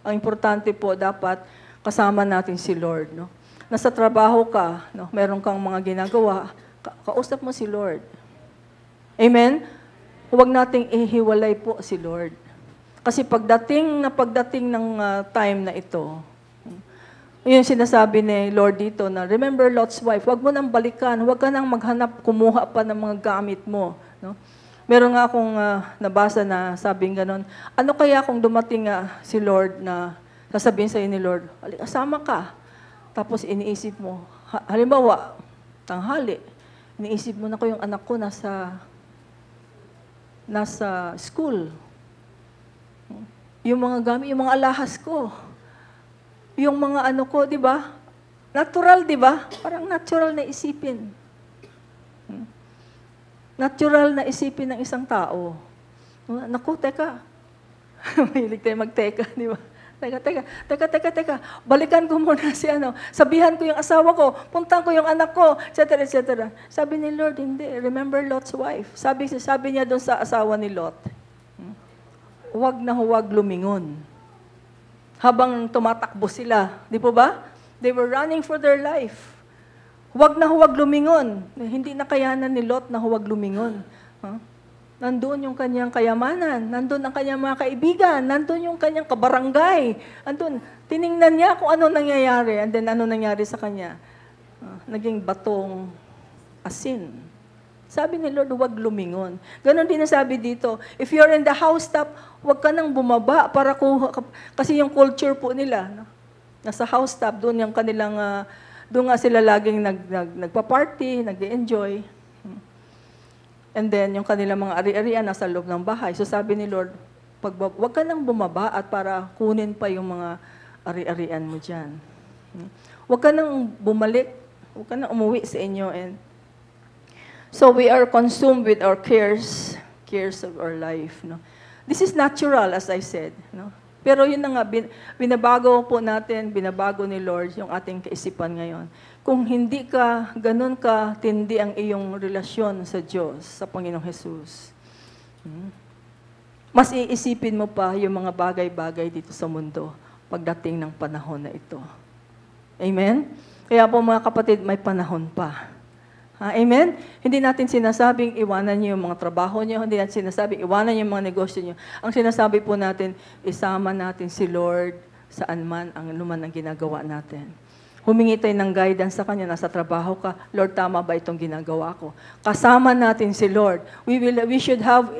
ang importante po dapat kasama natin si Lord. Nasa trabaho ka, meron kang mga ginagawa, kausap mo si Lord. Amen? Huwag nating ihiwalay po si Lord. Kasi pagdating ng time na ito, yung sinasabi ni Lord dito na, remember Lot's wife, huwag mo nang balikan, huwag ka nang maghanap, kumuha pa ng mga gamit mo. Meron nga akong nabasa na sabing ganon, ano kaya kung dumating si Lord na sasabihin sa'yo ni Lord, asama ka. Tapos iniisip mo, halimbawa, tanghali, iniisip mo na ko yung anak ko nasa school. Yung mga gamit, yung mga alahas ko. Yung mga ano ko, di ba? Natural, di ba? Parang natural na isipin. Natural na isipin ng isang tao. Naku, teka. Mahilig tayo magteka, di ba? Teka. Balikan ko muna si Sabihan ko yung asawa ko, puntan ko yung anak ko, etc., etc. Sabi ni Lord, hindi. Remember Lot's wife. Sabi niya doon sa asawa ni Lot, huwag na huwag lumingon. Habang tumatakbo sila, di po ba? They were running for their life. Huwag na huwag lumingon. Hindi na kayanan ni Lot na huwag lumingon. Nandun yung kanyang kayamanan, nandun ang kanyang mga kaibigan, nandun yung kanyang kabarangay. Nandun, tiningnan niya kung ano nangyayari, and then ano nangyari sa kanya. Naging batong asin. Sabi ni Lord, huwag lumingon. Ganon din ang sabi dito, if you're in the housetop, huwag ka nang bumaba para kuha. Kasi yung culture po nila, nasa housetop, doon yung kanilang, doon nga sila laging nagpa-party, nag-enjoy. And then, yung kanilang mga ari-arian nasa loob ng bahay. So sabi ni Lord, huwag ka nang bumaba at para kunin pa yung mga ari-arian mo dyan. Huwag ka nang bumalik, huwag ka nang umuwi sa inyo. And so we are consumed with our cares of our life. This is natural, as I said. Pero yun na nga, binabago po natin, binabago ni Lord yung ating kaisipan ngayon. Kung hindi ka, ganun ka, tindi ang iyong relasyon sa Diyos, sa Panginoong Jesus, mas iisipin mo pa yung mga bagay-bagay dito sa mundo pagdating ng panahon na ito. Amen? Kaya po mga kapatid, may panahon pa. Amen? Hindi natin sinasabing iwanan niyo yung mga trabaho niyo, hindi natin sinasabing iwanan niyo yung mga negosyo niyo. Ang sinasabi po natin, isama natin si Lord saan man ang anuman ang ginagawa natin. Humingi tayo ng guidance sa Kanya, nasa trabaho ka, Lord, tama ba itong ginagawa ko? Kasama natin si Lord. We should have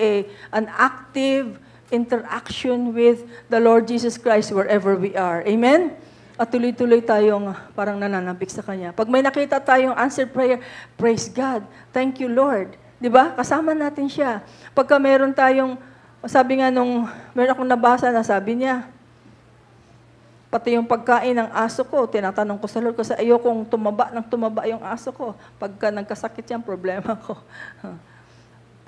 an active interaction with the Lord Jesus Christ wherever we are. Amen? At tuloy-tuloy tayong parang nananabik sa Kanya. Pag may nakita tayong answered prayer, praise God. Thank you, Lord. Diba? Kasama natin siya. Pagka meron tayong, sabi nga meron akong nabasa na sabi niya, pati yung pagkain ng aso ko, tinatanong ko sa Lord, kasi ayokong tumaba yung aso ko. Pagka nagkasakit yan, problema ko.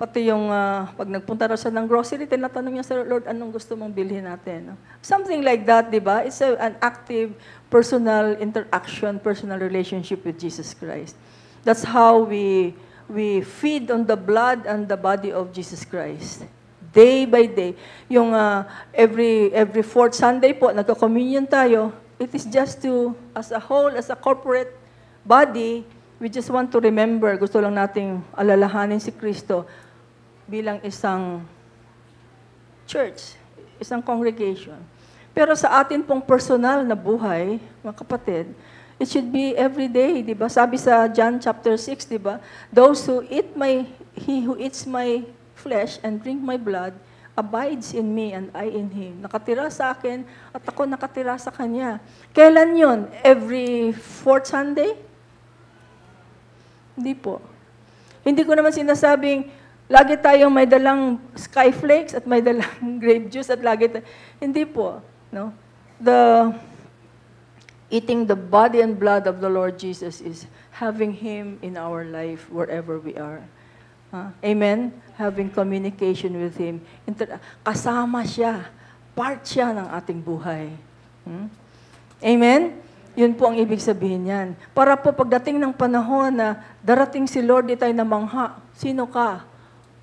Pati yung, pag nagpunta raw siya ng grocery, tinatanong niya sa Lord, anong gusto mong bilhin natin? Something like that, di ba? It's an active personal interaction, personal relationship with Jesus Christ. That's how we feed on the blood and the body of Jesus Christ. day by day. Yung every fourth Sunday po, nagka-communion tayo. It is just to, as a whole, as a corporate body, we just want to remember, gusto lang nating alalahanin si Kristo bilang isang church, isang congregation. Pero sa atin pong personal na buhay, mga kapatid, it should be every day, di ba? Sabi sa John chapter 6, di ba? He who eats my flesh and drink my blood abides in me and I in him. Nakatira sa akin at ako nakatira sa kanya. Kailan yun? Every fourth Sunday? Hindi po. Hindi ko naman sinasabing lagi tayong may dalang skyflakes at may dalang grape juice at hindi po. No? Eating the body and blood of the Lord Jesus is having Him in our life wherever we are. Amen? Having communication with Him. Kasama siya. Part siya ng ating buhay. Amen? Yun po ang ibig sabihin yan. Para po pagdating ng panahon na darating si Lord, di tayo namangha. Sino ka?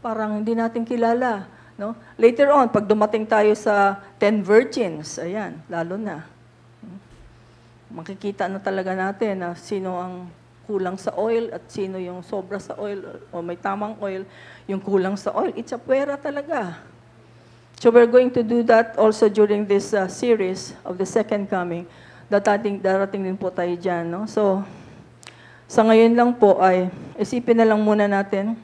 Parang hindi natin kilala. No? Later on, pag dumating tayo sa 10 virgins, ayan, lalo na. Makikita na talaga natin na sino ang kulang sa oil at sino yung sobra sa oil o may tamang oil, yung kulang sa oil. It's a puwera talaga. So we're going to do that also during this series of the second coming. Darating din po tayo dyan. No? So, sa ngayon lang po ay isipin na lang muna natin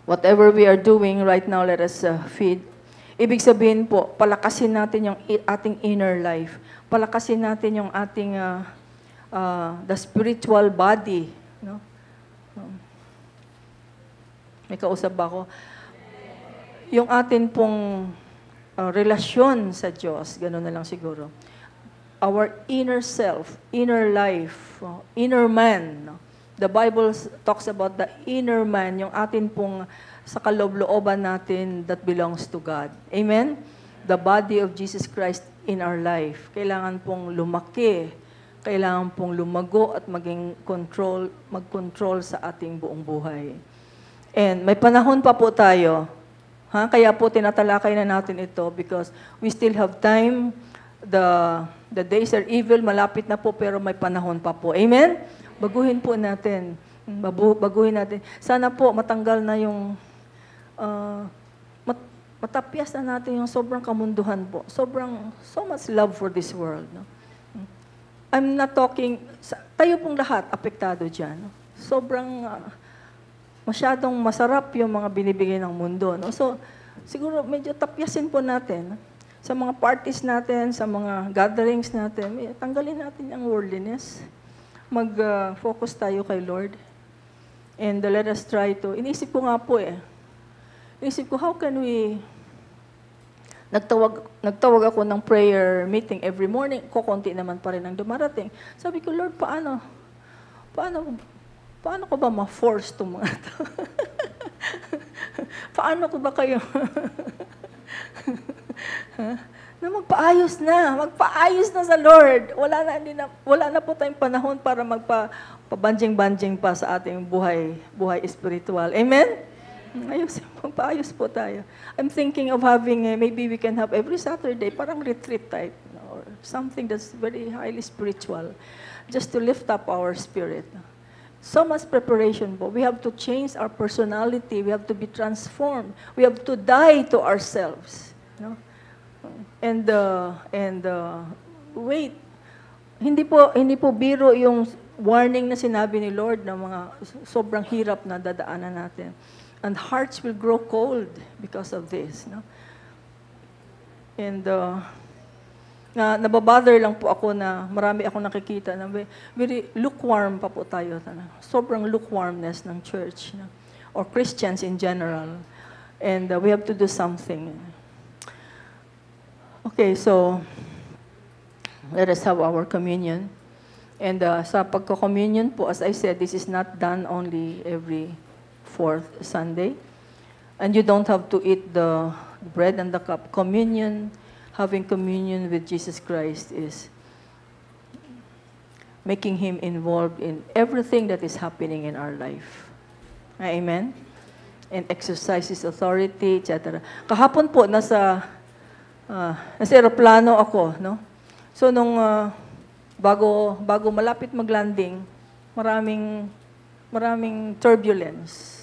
whatever we are doing right now, let us feed. Ibig sabihin po, palakasin natin yung ating inner life. Palakasin natin yung ating the spiritual body. No? May kausap ba ako? Yung atin pong relasyon sa Diyos, gano'n na lang siguro. Our inner self, inner life, inner man. No? The Bible talks about the inner man, yung atin pong sa kaloob-looban natin that belongs to God. Amen? The body of Jesus Christ in our life. Kailangan pong lumaki, kailangan pong lumago at mag-control sa ating buong buhay. And may panahon pa po tayo. Kaya po tinatalakay na natin ito because we still have time. The days are evil, malapit na po pero may panahon pa po. Amen? Baguhin po natin. Baguhin natin. Sana po matanggal na yung matapyas na natin yung sobrang kamunduhan po. So much love for this world. No? I'm not talking, tayo pong lahat apektado dyan. No? Sobrang, masyadong masarap yung mga binibigay ng mundo. No? So, siguro medyo tapyasin po natin. Sa mga parties natin, sa mga gatherings natin, tanggalin natin ang worldliness. Mag-focus tayo kay Lord. And let us try to, inisip ko nga po inisip ko, how can we, nagtawag ako ng prayer meeting every morning, kukunti naman pa rin ang dumarating. Sabi ko, Lord, paano ko ba ma-force itong mga ito? Paano ko ba kayo, na magpaayos na sa Lord. Wala na po tayong panahon para magpabanjing-banjing pa sa ating buhay spiritual. Amen? Magpaayos po tayo. I'm thinking of having, maybe we can have every Saturday, parang retreat type, or something that's very highly spiritual, just to lift up our spirit. So much preparation po. We have to change our personality. We have to be transformed. We have to die to ourselves. No? And wait, hindi po biro yung warning na sinabi ni Lord na mga sobrang hirap na dadaanan natin. And hearts will grow cold because of this. No? And nababother lang po ako na marami akong nakikita na very lukewarm pa po tayo. Sobrang lukewarmness ng church, no? Or Christians in general. And we have to do something. Okay, so let us have our communion. And sa pagko-communion po, as I said, this is not done only every fourth Sunday. And you don't have to eat the bread and the cup. Communion, having communion with Jesus Christ is making Him involved in everything that is happening in our life. Amen? and exercise His authority, etc. Kahapon po, nasa aeroplano ako, no? So, nung bago malapit mag-landing, maraming turbulence.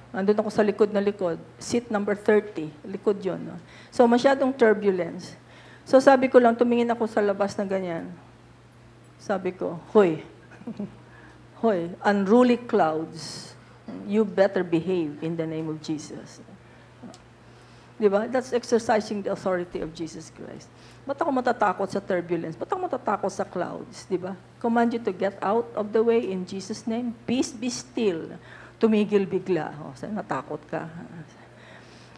Andun ako sa likod na likod. Seat number 30. Likod yun. No? So, masyadong turbulence. So, sabi ko lang, tumingin ako sa labas na ganyan. Sabi ko, hoy, hoy, unruly clouds, you better behave in the name of Jesus. Diba? That's exercising the authority of Jesus Christ. Ba't ako matatakot sa turbulence? Ba't ako matatakot sa clouds? Diba? Command you to get out of the way in Jesus' name. Peace, be still. Tumigil bigla. O, natakot ka.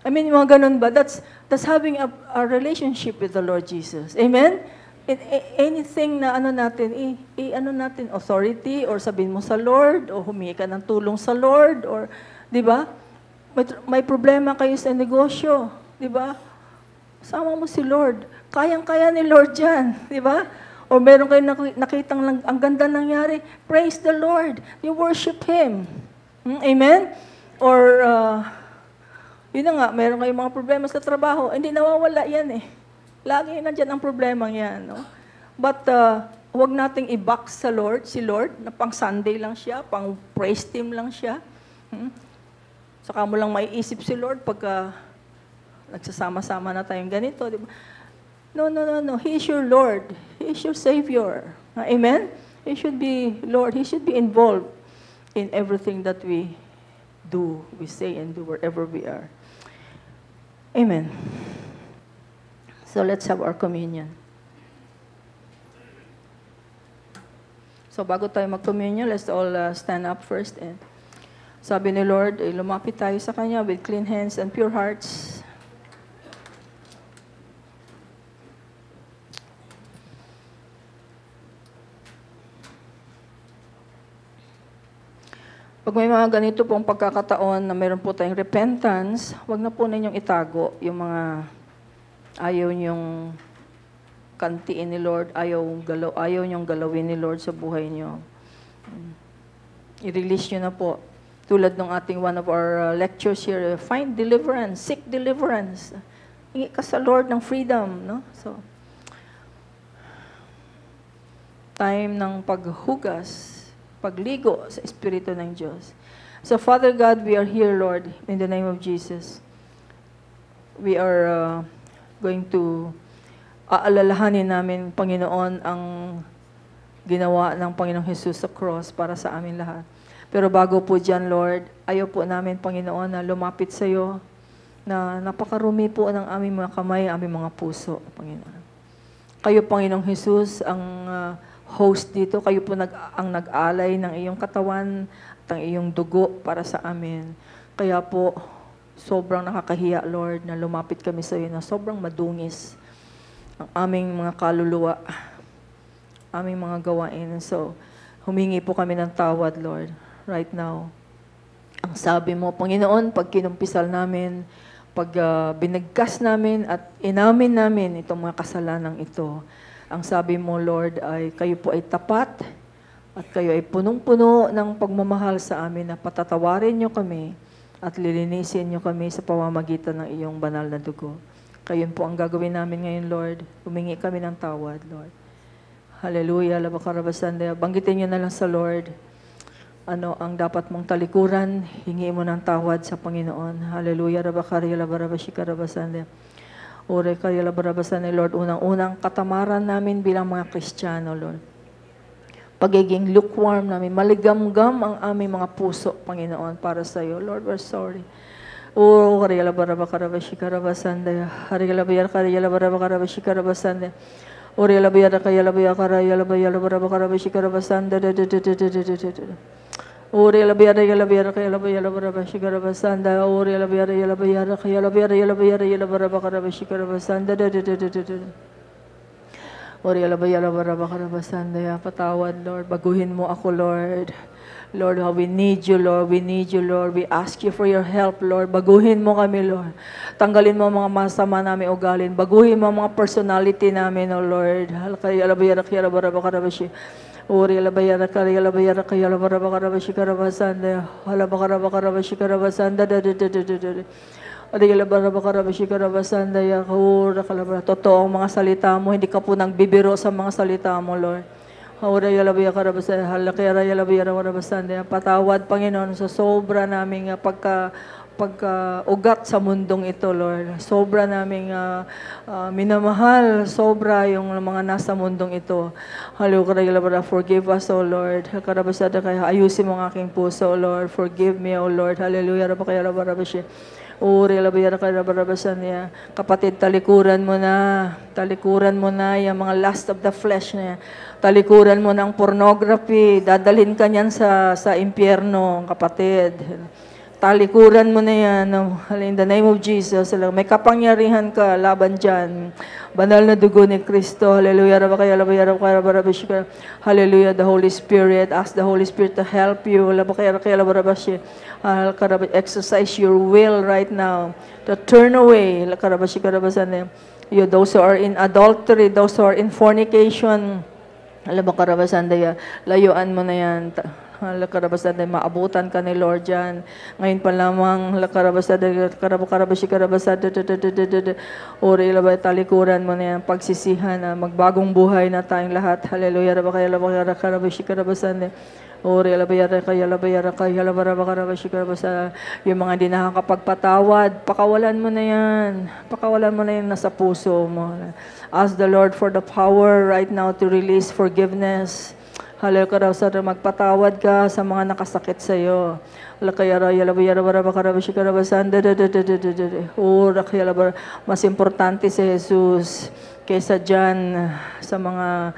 I mean, mga ganun ba? That's having a relationship with the Lord Jesus. Amen? Anything na ano natin, authority, or sabihin mo sa Lord, o humingi ka ng tulong sa Lord, or, di ba? May problema kayo sa negosyo, di ba? Sama mo si Lord. Kayang-kaya ni Lord yan, di ba? O meron kayo nakitang ang ganda nangyari, praise the Lord. You worship Him. Amen? Or, yun na nga, meron kayong mga problema sa trabaho, hindi nawawala yan eh. Lagi nandyan ang problema yan. No? But, huwag nating i-box sa Lord, si Lord, na pang Sunday lang siya, pang praise team lang siya. Saka mo lang maiisip si Lord pagka nagsasama-sama na tayong ganito. Diba? No. He is your Lord. He is your Savior. Amen? He should be Lord. He should be involved in everything that we do, we say, and do wherever we are. Amen. So let's have our communion. So bago tayo mag-communion, let's all stand up first. And sabi ni Lord, lumapit tayo sa Kanya with clean hands and pure hearts. Pag may mga ganito pong pagkakataon na mayroon po tayong repentance, wag na po ninyong itago yung mga ayaw niyong kantiin ni Lord, ayaw niyong galawin ni Lord sa buhay niyo. I-release niyo na po. Tulad ng ating one of our lectures here, find deliverance, seek deliverance. Hingi ka sa Lord ng freedom, no? So, time ng paghugas, pagligo sa Espiritu ng Diyos. So, Father God, we are here, Lord, in the name of Jesus. We are going to aalalahanin namin, Panginoon, ang ginawa ng Panginoong Jesus sa cross para sa amin lahat. Pero bago po dyan, Lord, ayaw po namin, Panginoon, na lumapit sa iyo, na napakarumi po ng aming mga kamay, aming mga puso, Panginoon. Kayo, Panginoong Jesus, ang host dito, kayo po ang nag-alay ng iyong katawan at ang iyong dugo para sa amin. Kaya po, sobrang nakakahiya, Lord, na lumapit kami sa iyo na sobrang madungis ang aming mga kaluluwa, aming mga gawain. So, humingi po kami ng tawad, Lord, right now. Ang sabi mo, Panginoon, pag kinumpisal namin, pag binagkas namin at inamin namin itong mga kasalanang ito, ang sabi mo, Lord, ay kayo po ay tapat at kayo ay punong-puno ng pagmamahal sa amin na patatawarin niyo kami at lilinisin niyo kami sa pamamagitan ng iyong banal na dugo. Kayon po ang gagawin namin ngayon, Lord. Humingi kami ng tawad, Lord. Hallelujah, labakarabasan. Banggitin niyo na lang sa Lord ano ang dapat mong talikuran. Hingi mo ng tawad sa Panginoon. Hallelujah, labakariya, labarabashikarabasan. Ore kaya labarabasan ni Lord, unang-unang katamaran namin bilang mga Kristiyano, Lord. Pagiging lukewarm namin, maligamgam ang aming mga puso, Panginoon, para sa iyo. Lord, we're sorry. O kaya labarabakarabashikarabasan, kaya labarabakarabashikarabasan, ore labayara kaya labarabakarabashikarabasan, Ore la biara ya la biara kaya la biara bara bashikara basanda ore la biara ya la biara kaya la biara ya la biara ya la bara bakara bashikara basanda ore la biara bara bakara basanda ya patawad Lord baguhin mo ako Lord. Lord, how we need you, Lord. We need you, Lord. We ask you for your help, Lord. Baguhin mo kami, Lord. Tanggalin mo mga masama namin ugalin. Baguhin mo mga personality namin, oh Lord. Kaya la biara kaya la bara bakara bashikara Uri alabayara kari alabayara kaya alabaraba karaba shikarabasanda. Alabakaraba karaba shikarabasanda. Uri alabaraba karaba shikarabasanda. Yakura kalabara. Totoo ang mga salita mo. Hindi ka po nagbibiro sa mga salita mo, Lord. Uri alabaya karabasanda. Halakira alabayara karabasanda. Patawad, Panginoon, sa sobra naming pagka-ugat sa mundong ito, Lord. Sobra naming minamahal, sobra yung mga nasa mundong ito. Hallelujah, forgive us, O Lord. Karabasada kaya ayusin mo ang aking puso, O Lord. Forgive me, O Lord. Hallelujah, kaya rabarabashi. Uri, labaya kaya rabarabasan niya. Kapatid, talikuran mo na. Talikuran mo na yung mga lust of the flesh niya. Talikuran mo ng pornography. Dadalhin ka niyan sa impyerno, kapatid. Talikuran mo na yan. In the name of Jesus. May kapangyarihan ka laban dyan. Banal na dugo ni Kristo. Hallelujah. Hallelujah. The Holy Spirit. Ask the Holy Spirit to help you. Exercise your will right now to turn away. You, those who are in adultery, those who are in fornication, layuan mo na yan. Lakarabasada, maabutan ka ni Lord dyan. Ngayon pa lamang, lakarabasada, karabasada, uri ilabay, talikuran mo na yan, pagsisihan, magbagong buhay na tayong lahat. Hallelujah, rabakaya, karabasada, uri ilabay, karabasada, yung mga di nakakapagpatawad, pakawalan mo na yan. Pakawalan mo na yan nasa puso mo. Ask the Lord for the power right now to release forgiveness. Hallelujah, magpatawad ka sa mga nakasakit sa iyo. Mas importante si Jesus kaysa dyan sa mga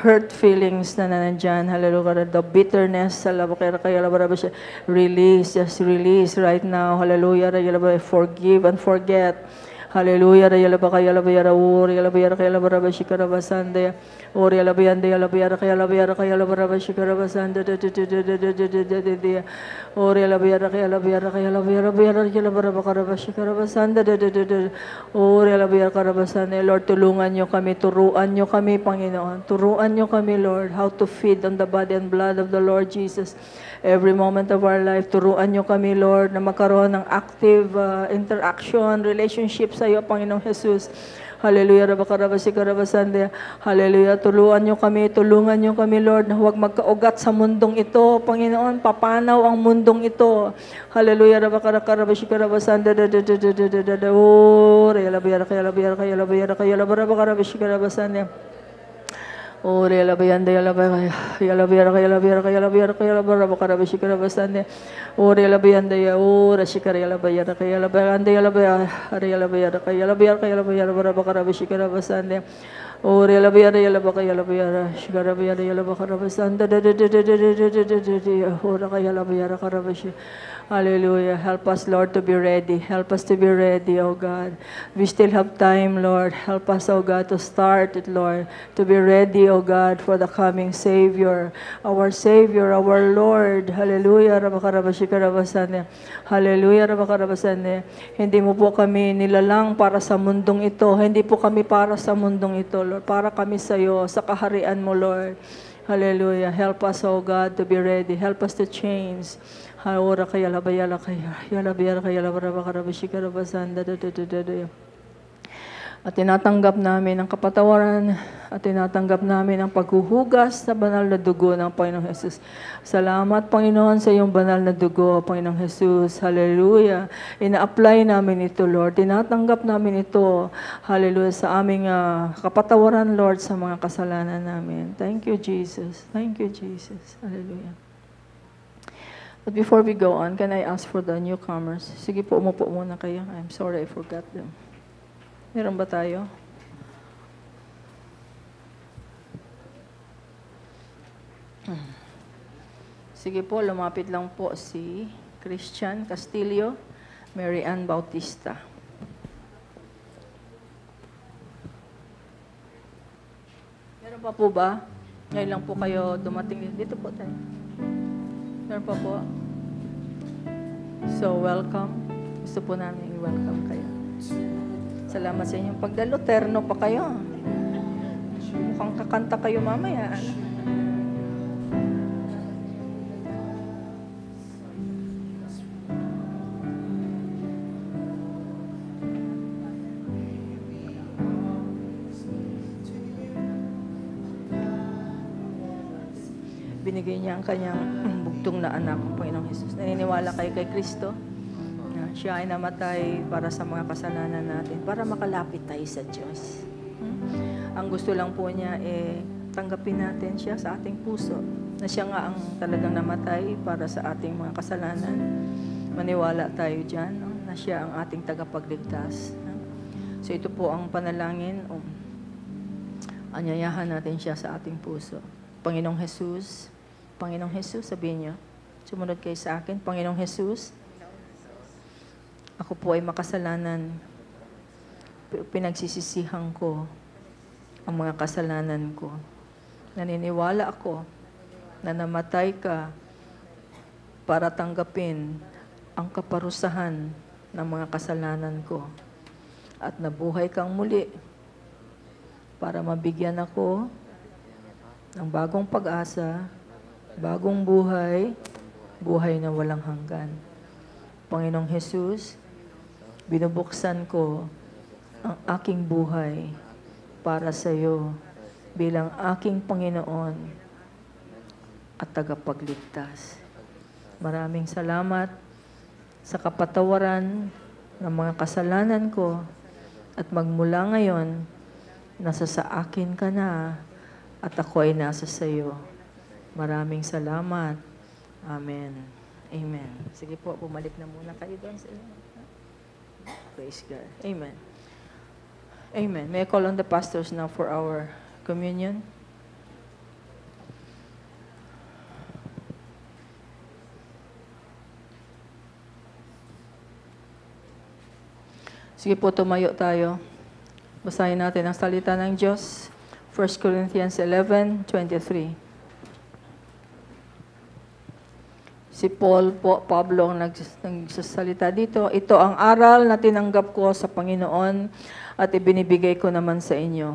hurt feelings na nandyan. Hallelujah, the bitterness. Release, just release right now. Hallelujah, forgive and forget. Hallelujah, Lord, tulungan niyo kami, turuan niyo kami, Panginoon. Turuan niyo kami, Lord, how to feed on the body and blood of the Lord Jesus. Every moment of our life, turuan niyo kami, Lord, na magkaroon ng active interaction, relationship sa iyo, Panginoong Jesus. Hallelujah, hallelujah, tulungan niyo kami, Lord, na huwag magkaugat sa mundong ito, Panginoon, papanaw ang mundong ito. Hallelujah, Ore la bayanda ya la bayara ya la bayara ya la bayara ya la bayara ya la bayara bakara bishikara basande ore la bayanda ya ora shikara ya la bayara ya la bayanda ya la bayara ya la bayara ya la bayara ya la bayara bakara bishikara basande ore la bayara ya la bakara ya la bayara shikara bayara ya la bakara basande ora ya la bayara bakara bishi. Hallelujah. Help us, Lord, to be ready. Help us to be ready, oh God. We still have time, Lord. Help us, oh God, to start it, Lord. To be ready, oh God, for the coming Savior. Our Savior, our Lord. Hallelujah. Hallelujah. Hindi mo po kami nilalang para sa mundong ito. Hindi po kami para sa mundong ito, Lord. Para kami sa iyo, sa kaharian mo, Lord. Hallelujah. Help us, oh God, to be ready. Help us to change. Ora kaya la bayala kaya yala bayala kaya la baraba karabashika rabasanda at tinatanggap namin ang kapatawaran at tinatanggap namin ang paghuhugas sa banal na dugo ng Panginoong Jesus. Salamat, Panginoon, sa iyong banal na dugo, Panginoong Jesus. Hallelujah. Ina-apply namin ito, Lord. Tinatanggap namin ito, hallelujah, sa aming kapatawaran, Lord, sa mga kasalanan namin. Thank you, Jesus. Thank you, Jesus. Hallelujah. But before we go on, can I ask for the newcomers? Sige po, umupo muna kayo. I'm sorry, I forgot them. Meron ba tayo? Sige po, lumapit lang po si Christian Castillo, Mary Ann Bautista. Meron pa po ba? Ngayon lang po kayo dumating. Dito po tayo. Meron pa po. So, welcome. Gusto po namin i-welcome kayo. Salamat sa inyong pagdalo. Terno pa kayo. Mukhang kakanta kayo mamaya. binigay niya ang kanyang bugtong na anak, ang Panginoong Jesus. Naniniwala kayo kay Kristo na siya ay namatay para sa mga kasalanan natin, para makalapit tayo sa Diyos. Ang gusto lang po niya tanggapin natin siya sa ating puso, na siya nga ang talagang namatay para sa ating mga kasalanan. Maniwala tayo dyan, na siya ang ating tagapagligtas. So ito po ang panalangin, anyayahan natin siya sa ating puso. Panginoong Jesus, sabihin niyo, sumunod kayo sa akin. Panginoong Jesus, ako po ay makasalanan, pero pinagsisisihan ko ang mga kasalanan ko. Naniniwala ako na namatay ka para tanggapin ang kaparusahan ng mga kasalanan ko. At nabuhay kang muli para mabigyan ako ng bagong pag-asa, bagong buhay, buhay na walang hanggan. Panginoong Jesus, binubuksan ko ang aking buhay para sa iyo bilang aking Panginoon at tagapagligtas. Maraming salamat sa kapatawaran ng mga kasalanan ko at magmula ngayon, nasa sa akin ka na at ako ay nasa sa iyo. Maraming salamat. Amen. Amen. Sige po, bumalik na muna kayo doon sa inyo. Praise God. Amen. Amen. May I call on the pastors now for our communion? Sige po, tumayo tayo. Basahin natin ang salita ng Diyos. 1 Corinthians 11:23. Si Pablo ang nagsasalita dito. Ito ang aral na tinanggap ko sa Panginoon at ibinibigay ko naman sa inyo.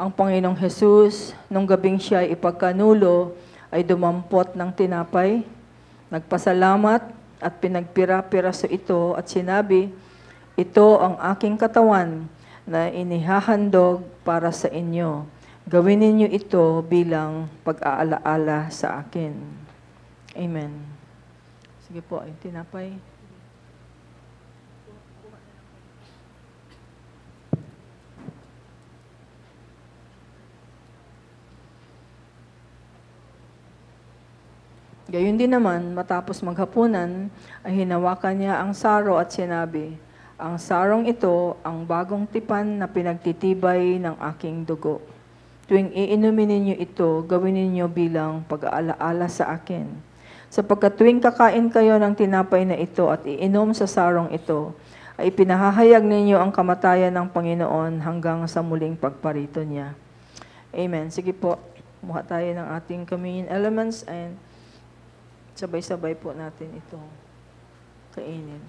Ang Panginoong Jesus, nung gabing siya ay ipagkanulo, ay dumampot ng tinapay, nagpasalamat at pinagpira-piraso ito at sinabi, ito ang aking katawan na inihahandog para sa inyo. Gawin ninyo ito bilang pag-aalaala sa akin. Amen. Sige po, yung tinapay. Gayun din naman, matapos maghapunan, ay hinawakan niya ang saro at sinabi, ang sarong ito ang bagong tipan na pinagtitibay ng aking dugo. Tuwing iinumin ninyo ito, gawin ninyo bilang pag-aalaala sa akin. Sapagkat tuwing kakain kayo ng tinapay na ito at iinom sa sarong ito, ay pinahahayag ninyo ang kamatayan ng Panginoon hanggang sa muling pagparito niya. Amen. Sige po, kumuha tayo ng ating communion elements and sabay-sabay po natin ito kainin.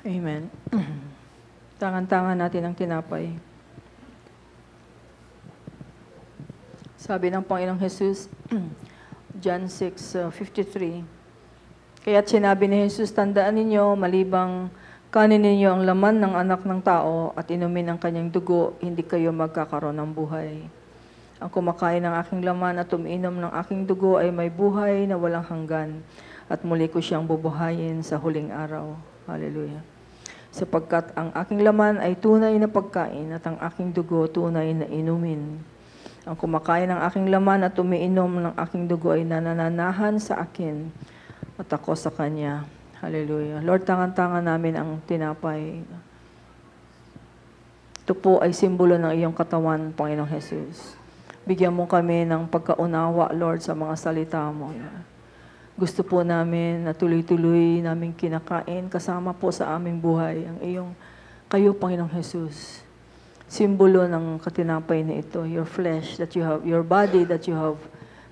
Amen. Tangan-tangan natin ang tinapay. Sabi ng Panginoong Jesus, John 6:53, kaya't sinabi ni Jesus, tandaan ninyo, malibang kanin ninyo ang laman ng anak ng tao at inumin ang kanyang dugo, hindi kayo magkakaroon ng buhay. Ang kumakain ng aking laman at umiinom ng aking dugo ay may buhay na walang hanggan at muli ko siyang bubuhayin sa huling araw. Hallelujah. Sapagkat ang aking laman ay tunay na pagkain at ang aking dugo tunay na inumin. Ang kumakain ng aking laman at umiinom ng aking dugo ay nananahan sa akin at ako sa kanya. Hallelujah. Lord, tangan-tangan namin ang tinapay. Ito po ay simbolo ng iyong katawan, Panginoong Jesus. Bigyan mo kami ng pagkaunawa, Lord, sa mga salita mo. Gusto po namin na tuloy-tuloy namin kinakain kasama po sa aming buhay ang iyong kayo, Panginoong Jesus. Simbolo ng katinapay na ito, your flesh that you have, your body that you have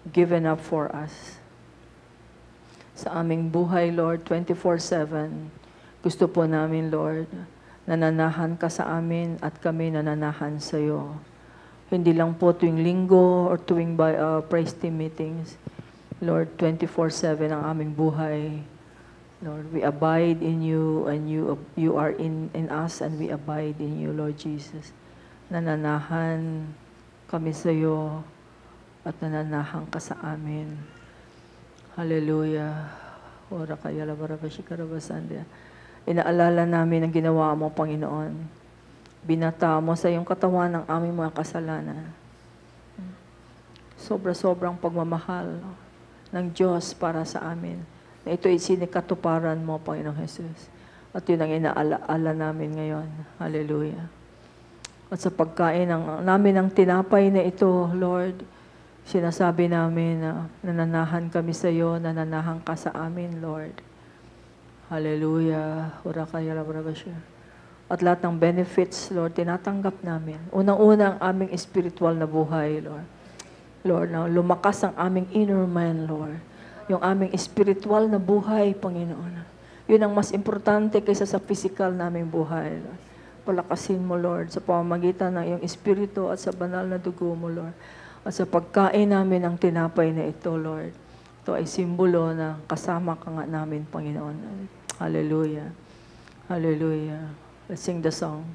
given up for us. Sa aming buhay, Lord, 24/7, gusto po namin, Lord, nananahan ka sa amin at kami nananahan sa iyo. Hindi lang po tuwing linggo or tuwing praise team meetings. Lord, 24/7 ang aming buhay. Lord, we abide in you and you are in us and we abide in you, Lord Jesus. Nananahan kami sa iyo at nananahan ka sa amin. Hallelujah. Ora kaya labarabashi-karabasandya. Inaalala namin ang ginawa mo, Panginoon. Binata mo sa iyong katawan ang aming mga kasalanan. Sobra-sobrang pagmamahal ng Diyos para sa amin. Na ito ay sinikatuparan mo, Panginoong Jesus. At yun ang inaalaala namin ngayon. Hallelujah. At sa pagkain namin ng tinapay na ito, Lord, sinasabi namin na nananahan kami sa iyo, nananahan ka sa amin, Lord. Hallelujah. Ura kaya labarabasya. At lahat ng benefits, Lord, tinatanggap namin. Unang-una ang aming spiritual na buhay, Lord. Lord, na lumakas ang aming inner man, Lord. Yung aming spiritual na buhay, Panginoon. Yun ang mas importante kaysa sa physical naming buhay, Lord. Palakasin mo, Lord, sa pamamagitan ng iyong espiritu at sa banal na dugo mo, Lord. At sa pagkain namin ng tinapay na ito, Lord. Ito ay simbolo na kasama ka nga namin, Panginoon. Hallelujah. Hallelujah. Let's sing the song.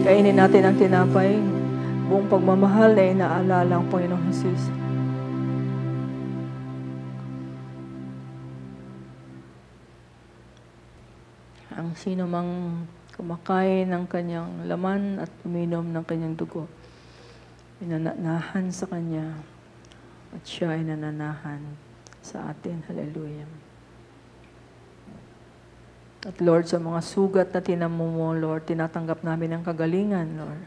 Kainin natin ang tinapay. Buong pagmamahal ay inaalala ang Panginoong Jesus. Ang sino mang kumakain ng kanyang laman at uminom ng kanyang dugo, inananahan sa kanya at siya ay nananahan sa atin. Hallelujah. At Lord, sa mga sugat na tinamo mo, Lord, tinatanggap namin ang kagalingan, Lord.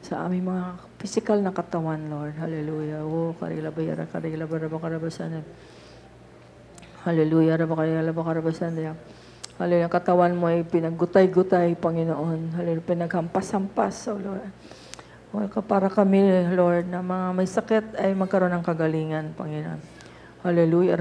Sa aming mga physical na katawan, Lord. Hallelujah. Oh, karilabayara, karilabarabakarabasan. Hallelujah. Rabakarabasan. Hallelujah. Ang katawan mo ay pinaggutay-gutay, Panginoon. Hallelujah. Pinaghampas-hampas, oh Lord. Para kami, Lord, na mga may sakit ay magkaroon ng kagalingan, Panginoon. Hallelujah.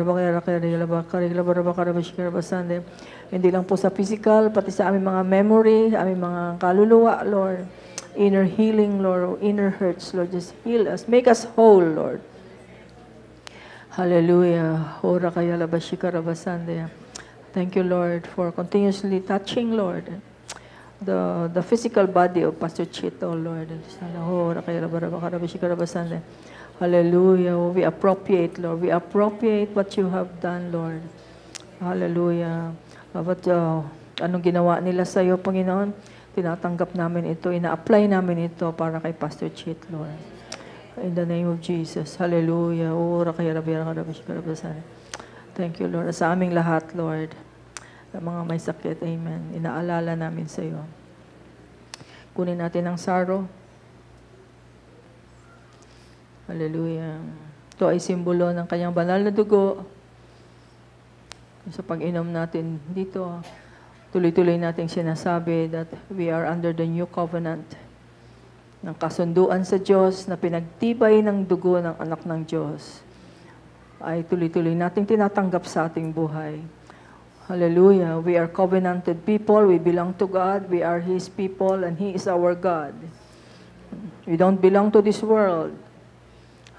Hindi lang po sa physical, pati sa aming mga memory, aming mga kaluluwa, Lord. Inner healing, Lord. Inner hurts, Lord. Just heal us. Make us whole, Lord. Hallelujah. Thank you, Lord, for continuously touching, Lord, the physical body of Pastor Chito, Lord. Hallelujah. We appropriate, Lord. We appropriate what you have done, Lord. Hallelujah. Anong ginawa nila sa iyo, Panginoon? Tinatanggap namin ito, ina-apply namin ito para kay Pastor Chit, Lord. In the name of Jesus. Hallelujah. Thank you, Lord. Sa aming lahat, Lord, sa mga may sakit, amen. Inaalala namin sa iyo. Kunin natin ang saro. Hallelujah. Ito ay simbolo ng kanyang banal na dugo. Sa pag-inom natin dito, tuloy-tuloy nating sinasabi that we are under the new covenant ng kasunduan sa Diyos na pinagtibay ng dugo ng anak ng Diyos ay tuloy-tuloy nating tinatanggap sa ating buhay. Hallelujah. We are covenanted people. We belong to God. We are His people and He is our God. We don't belong to this world.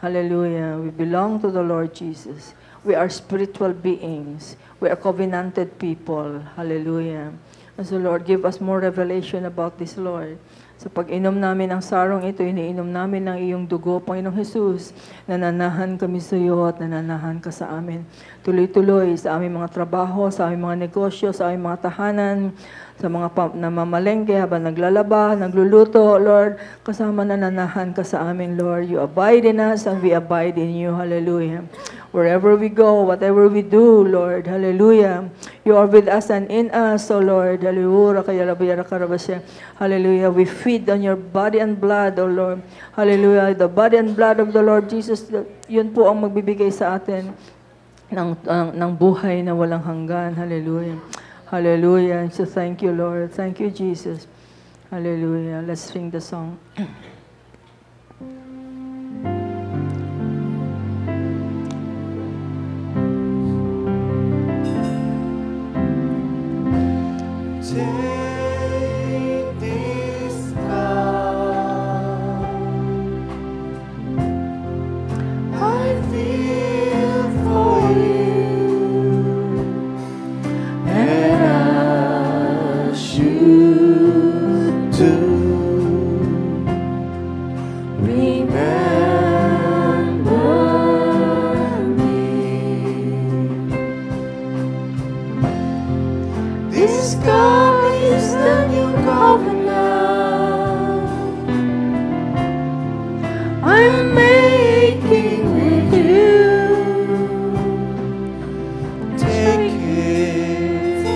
Hallelujah. We belong to the Lord Jesus. We are spiritual beings. We are covenanted people. Hallelujah. And so Lord, give us more revelation about this, Lord. Sa pag-inom namin ng sarong ito, iniinom namin ng iyong dugo, Panginoong Jesus. Nananahan kami sa iyo at nananahan ka sa amin. Tuloy-tuloy sa aming mga trabaho, sa aming mga negosyo, sa aming mga tahanan, sa mga namamalengke habang naglalaba, nagluluto, Lord, kasama nananahan ka sa amin, Lord. You abide in us and we abide in you. Hallelujah. Wherever we go, whatever we do, Lord, hallelujah. You are with us and in us, O Lord. Hallelujah. We feed on your body and blood, O Lord. Hallelujah. The body and blood of the Lord Jesus, yun po ang magbibigay sa atin ng buhay na walang hanggan. Hallelujah. Hallelujah. So thank you, Lord. Thank you, Jesus. Hallelujah. Let's sing the song. Take this cup, I feel for you, and ask you to remember me. This cup is the new covenant I'm making with you. Take it,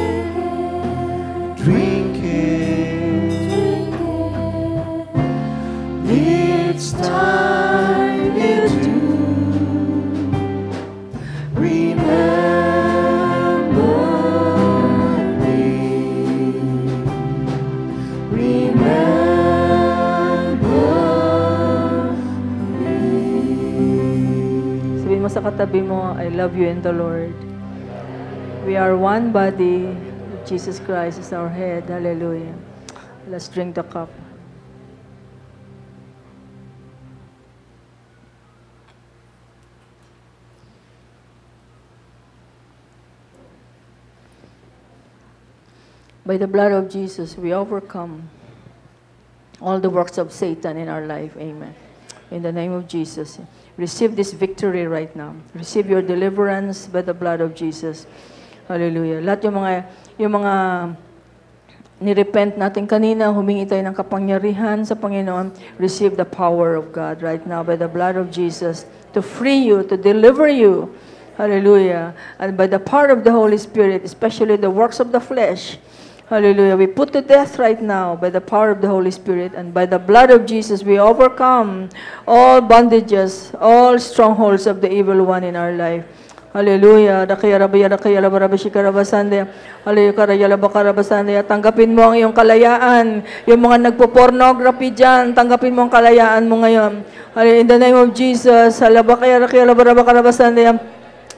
drink it. It's time you do. Sa katabi mo, I love you in the Lord. We are one body. Jesus Christ is our head. Hallelujah. Let's drink the cup. By the blood of Jesus, we overcome all the works of Satan in our life. Amen. In the name of Jesus. Receive this victory right now. Receive your deliverance by the blood of Jesus. Hallelujah. Lahat yung mga nirepent natin kanina, humingi tayo ng kapangyarihan sa Panginoon. Receive the power of God right now by the blood of Jesus to free you, to deliver you. Hallelujah. And by the power of the Holy Spirit, especially the works of the flesh, hallelujah. We put to death right now by the power of the Holy Spirit, and by the blood of Jesus we overcome all bondages, all strongholds of the evil one in our life. Hallelujah. Tanggapin mo ang iyong kalayaan. Yung mga nagpo-pornography dyan, tanggapin mo ang kalayaan mo ngayon. In the name of Jesus.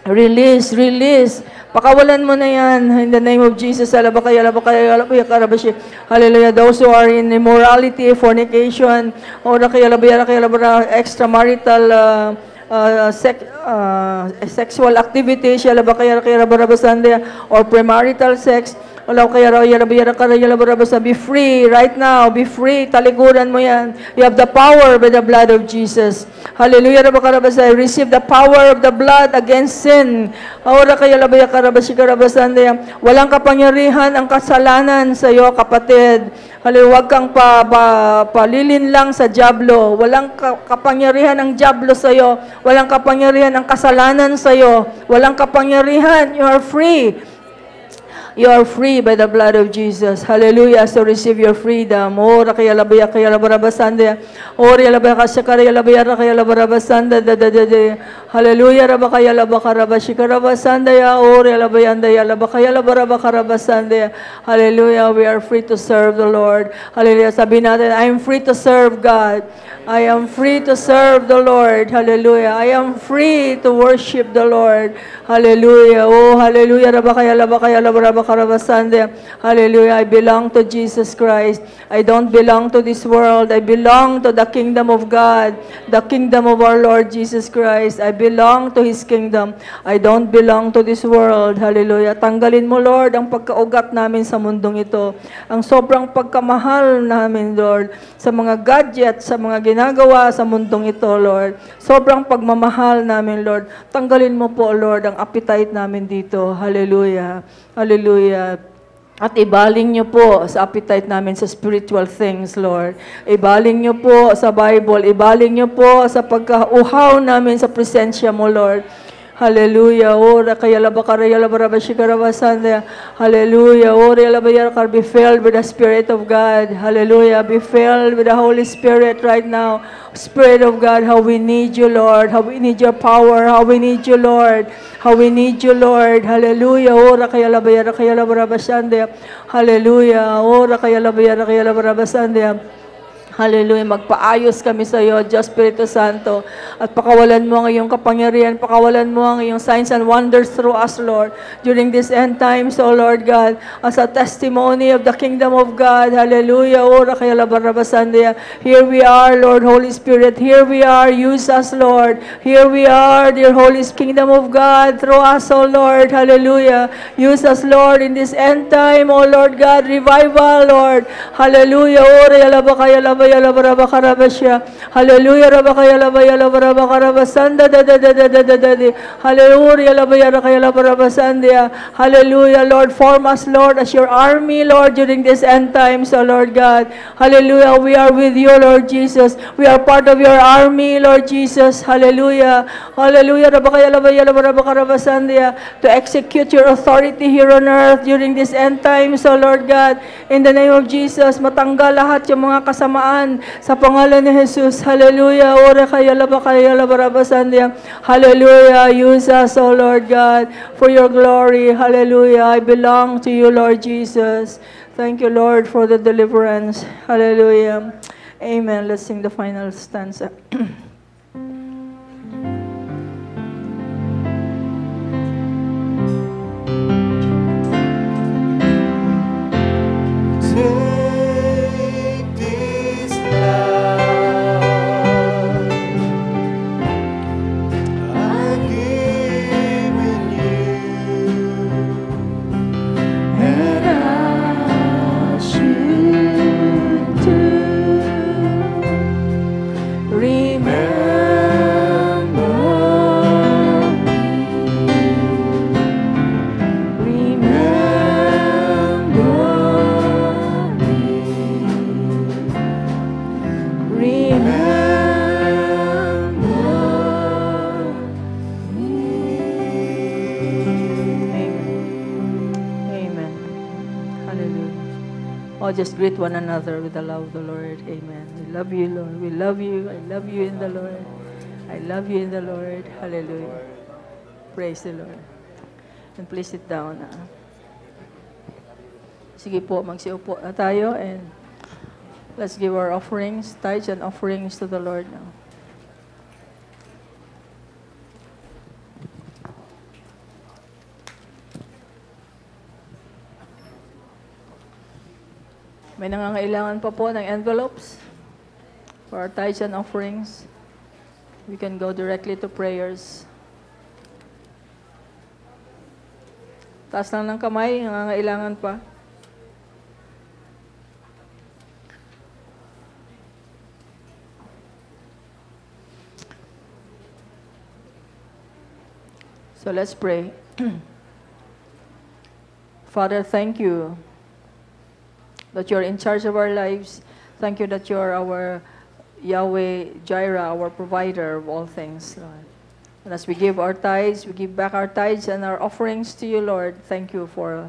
Release, release. Pakawalan mo na yan. In the name of Jesus. Alabakaya, alabakaya, alabakaya, karabashi. Hallelujah. Those who are in immorality, fornication, or extramarital sexual activity, or premarital sex, be free right now. Be free. Talikuran mo yan. You have the power by the blood of Jesus. Hallelujah. Receive the power of the blood against sin. Walang kapangyarihan ang kasalanan sa iyo, kapatid. Hallelujah. Huwag kang palilin lang sa diablo. Walang kapangyarihan ang diablo sa iyo. Walang kapangyarihan ang kasalanan sa iyo. Walang kapangyarihan. You are free. You are free by the blood of Jesus. Hallelujah. So receive your freedom. Ora kaya labaya kaya labarabasanda. Ora labaya kasya kaya labaya kaya labarabasanda. Hallelujah. Raba kaya labakarabashikarabasanda ya. Ora labayanda ya labakaya labarabakarabasanda. Hallelujah. We are free to serve the Lord. Hallelujah. Sabi natin, I am free to serve God. I am free to serve the Lord. Hallelujah. I am free to worship the Lord. Hallelujah. Oh, hallelujah. Rabakaya labarabakarabasanda. Hallelujah. I belong to Jesus Christ. I don't belong to this world. I belong to the kingdom of God, the kingdom of our Lord Jesus Christ. I belong to His kingdom. I don't belong to this world. Hallelujah. Tanggalin mo, Lord, ang pagkaugat namin sa mundong ito. Ang sobrang pagkamahal namin, Lord, sa mga gadgets, sa mga ginagawa sa mundong ito, Lord. Sobrang pagmamahal namin, Lord. Tanggalin mo po, Lord, ang appetite namin dito. Hallelujah. Hallelujah. At ibaling niyo po sa appetite namin sa spiritual things, Lord. Ibaling niyo po sa Bible. Ibaling niyo po sa pagkauhaw namin sa presensya mo, Lord. Hallelujah. Ora kaya labakaraya labarabashikarabasanda. Hallelujah. Ora labayarkar. Be filled with the Spirit of God. Hallelujah. Be filled with the Holy Spirit right now. Spirit of God, how we need you, Lord. How we need your power. How we need you, Lord. How we need you, Lord. Hallelujah. Ora kaya labarabasanda. Hallelujah. Ora kaya labarabasanda. Hallelujah. Magpaayos kami sa iyo, Diyos Espiritu Santo. At pakawalan mo ang iyong kapangyarihan. Pakawalan mo ang iyong signs and wonders through us, Lord. During this end times, O Lord God, as a testimony of the kingdom of God. Hallelujah. Ora kaya labarabasandia. Here we are, Lord, Holy Spirit. Here we are. Use us, Lord. Here we are, dear Holy kingdom of God. Through us, O Lord. Hallelujah. Use us, Lord, in this end time, O Lord God. Revival, Lord. Hallelujah. Ora kaya labaya Hallelujah. Hallelujah. Hallelujah. Lord, form us, Lord, as your army, Lord, during this end times, O Lord God. Hallelujah. We are with you, Lord Jesus. We are part of your army, Lord Jesus. Hallelujah. Hallelujah. To execute your authority here on earth during this end times, O Lord God. In the name of Jesus, matanggal lahat yung mga kasamaan sa pangalan ni Jesus. Hallelujah. Ora kaya labarabasandia. Hallelujah. Use us, O Lord God, for your glory. Hallelujah. I belong to you, Lord Jesus. Thank you, Lord, for the deliverance. Hallelujah. Amen. Let's sing the final stanza. Just greet one another with the love of the Lord. Amen. We love you, Lord. We love you. I love you in the Lord. I love you in the Lord. Hallelujah. Praise the Lord. And please sit down. Sige po, magsiupo na tayo and let's give our offerings, tithes and offerings to the Lord now. May nangangailangan pa po ng envelopes for our tithes and offerings. We can go directly to prayers. Taas lang ng kamay, nangangailangan pa. So let's pray. Father, thank you that you're in charge of our lives. Thank you that you're our Yahweh Jireh, our provider of all things, Lord. And as we give our tithes, we give back our tithes and our offerings to you, Lord. Thank you for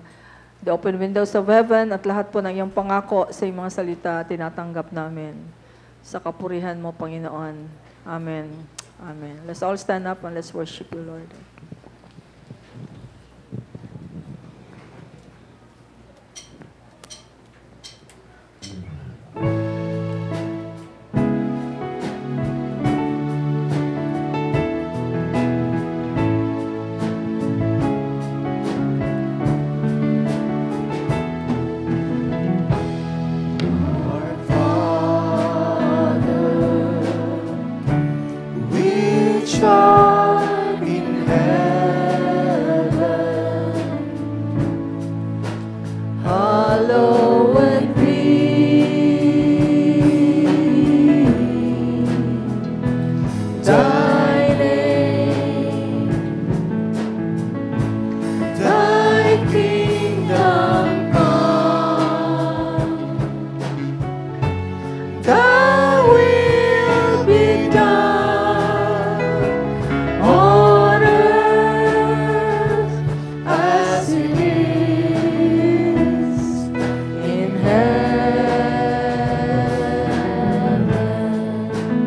the open windows of heaven at lahat po ng iyong pangako sa iyong mga salita, tinatanggap namin. Sa kapurihan mo, Panginoon. Amen. Amen. Let's all stand up and let's worship you, Lord.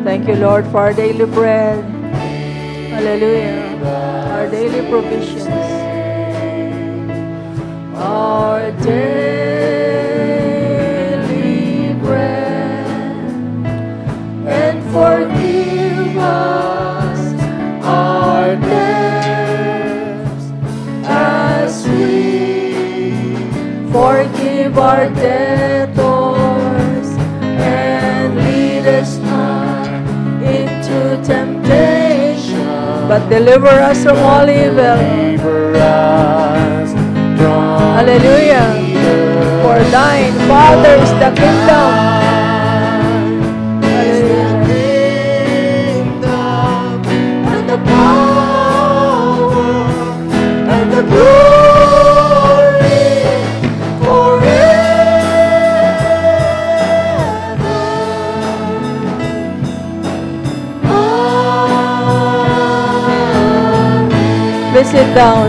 Thank you, Lord, for our daily bread. Hallelujah. Our daily provisions. Our daily bread. And forgive us our debts as we forgive our debtors. And lead us not into temptation, but deliver us from all evil. Hallelujah. For thine, Father, is the kingdom. And the power and the glory forever. Please sit down.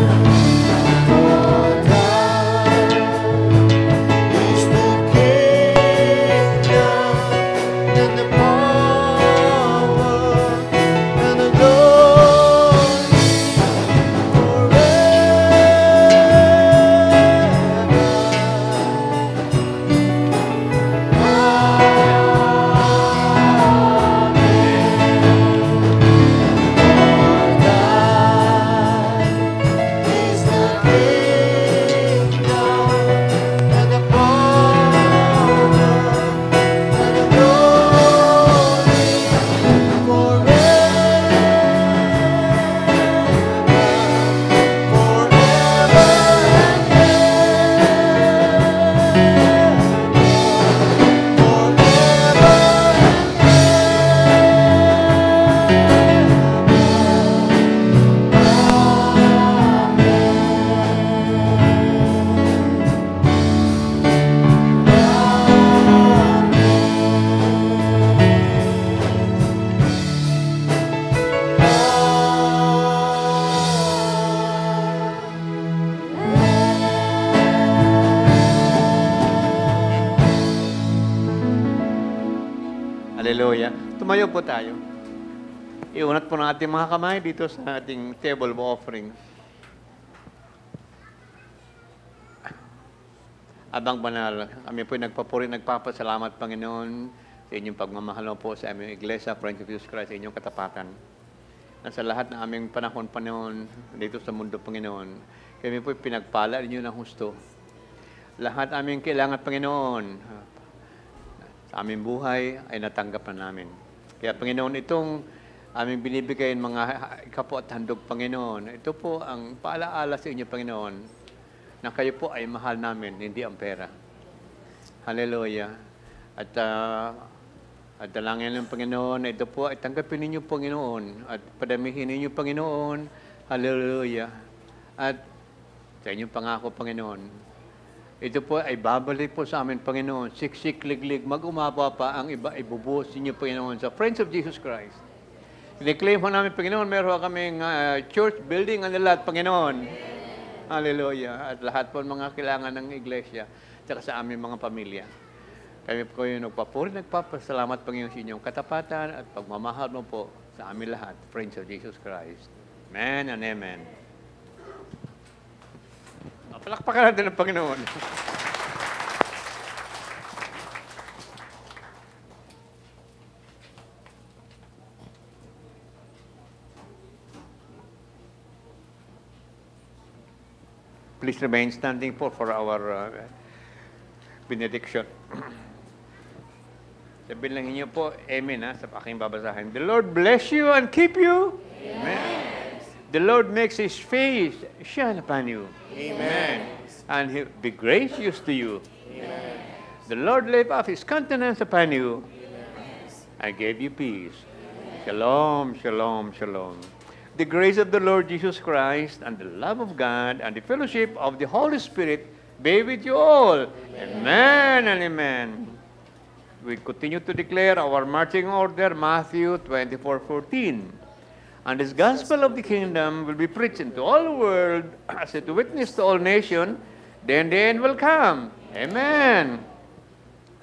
Hallelujah. Tumayo po tayo. Iunat po ng ating mga kamay dito sa ating table of offerings. Abang banal, kami po nagpapuri, nagpapasalamat, Panginoon, sa inyong pagmamahal po sa aming Iglesia, Friends of Jesus Christ, sa inyong katapatan. Na sa lahat ng aming panahon, Panginoon, dito sa mundo, Panginoon, kami po pinagpala ninyo ng husto. Lahat aming kailangan, Panginoon, sa aming buhay ay natanggap na namin. Kaya Panginoon, itong aming binibigay mga ikapo at handog, Panginoon, ito po ang paalaala sa inyo, Panginoon, na kayo po ay mahal namin, hindi ang pera. Hallelujah. At dalangin ng Panginoon, ito po ay tanggapin ninyo, Panginoon, at padamihin ninyo, Panginoon. Hallelujah. At sa inyong pangako, Panginoon, ito po ay babalik po sa amin, Panginoon. Siksik, liglig, mag-umaba pa ang iba, ibubuhos ninyo, Panginoon, sa Friends of Jesus Christ. I-claim po namin, Panginoon, meron kaming church building ang lahat, Panginoon. Hallelujah. At lahat po mga kailangan ng iglesia, at sa aming mga pamilya. Kami po yung nagpapuri, nagpapasalamat, Panginoon, sa inyong katapatan at pagmamahal mo po sa amin lahat, Friends of Jesus Christ. Amen and amen. Palakpakan natin ng Panginoon. Please remain standing for our benediction. Sabihin lang niyo po, amen sa aking babasahin. The Lord bless you and keep you. Amen. The Lord makes His face shine upon you. Amen. And He be gracious to you. Amen. The Lord lift up His countenance upon you. Amen. And give you peace. Amen. Shalom, shalom, shalom. The grace of the Lord Jesus Christ and the love of God and the fellowship of the Holy Spirit be with you all. Amen and amen. We continue to declare our marching order, Matthew 24:14. And this gospel of the kingdom will be preached into all the world as a witness to all nations, then the end will come. Amen.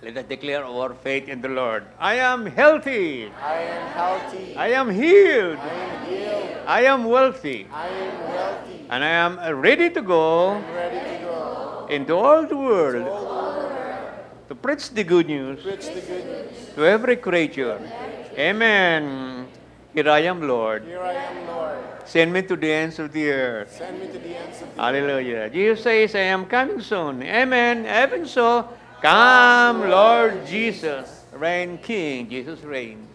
Let us declare our faith in the Lord. I am healthy. I am healthy. I am healed. I am healed. I am wealthy. I am wealthy. And I am ready to go Ready to go. into all the world to preach the good news Preach the good news. to every creature. Amen. Here I am, Lord. Here I am, Lord. Send me to the ends of the earth. Send me to the ends of the Hallelujah. Jesus says, I am coming soon. Amen. Even so, come, Lord Jesus. Reign, King. Jesus reign.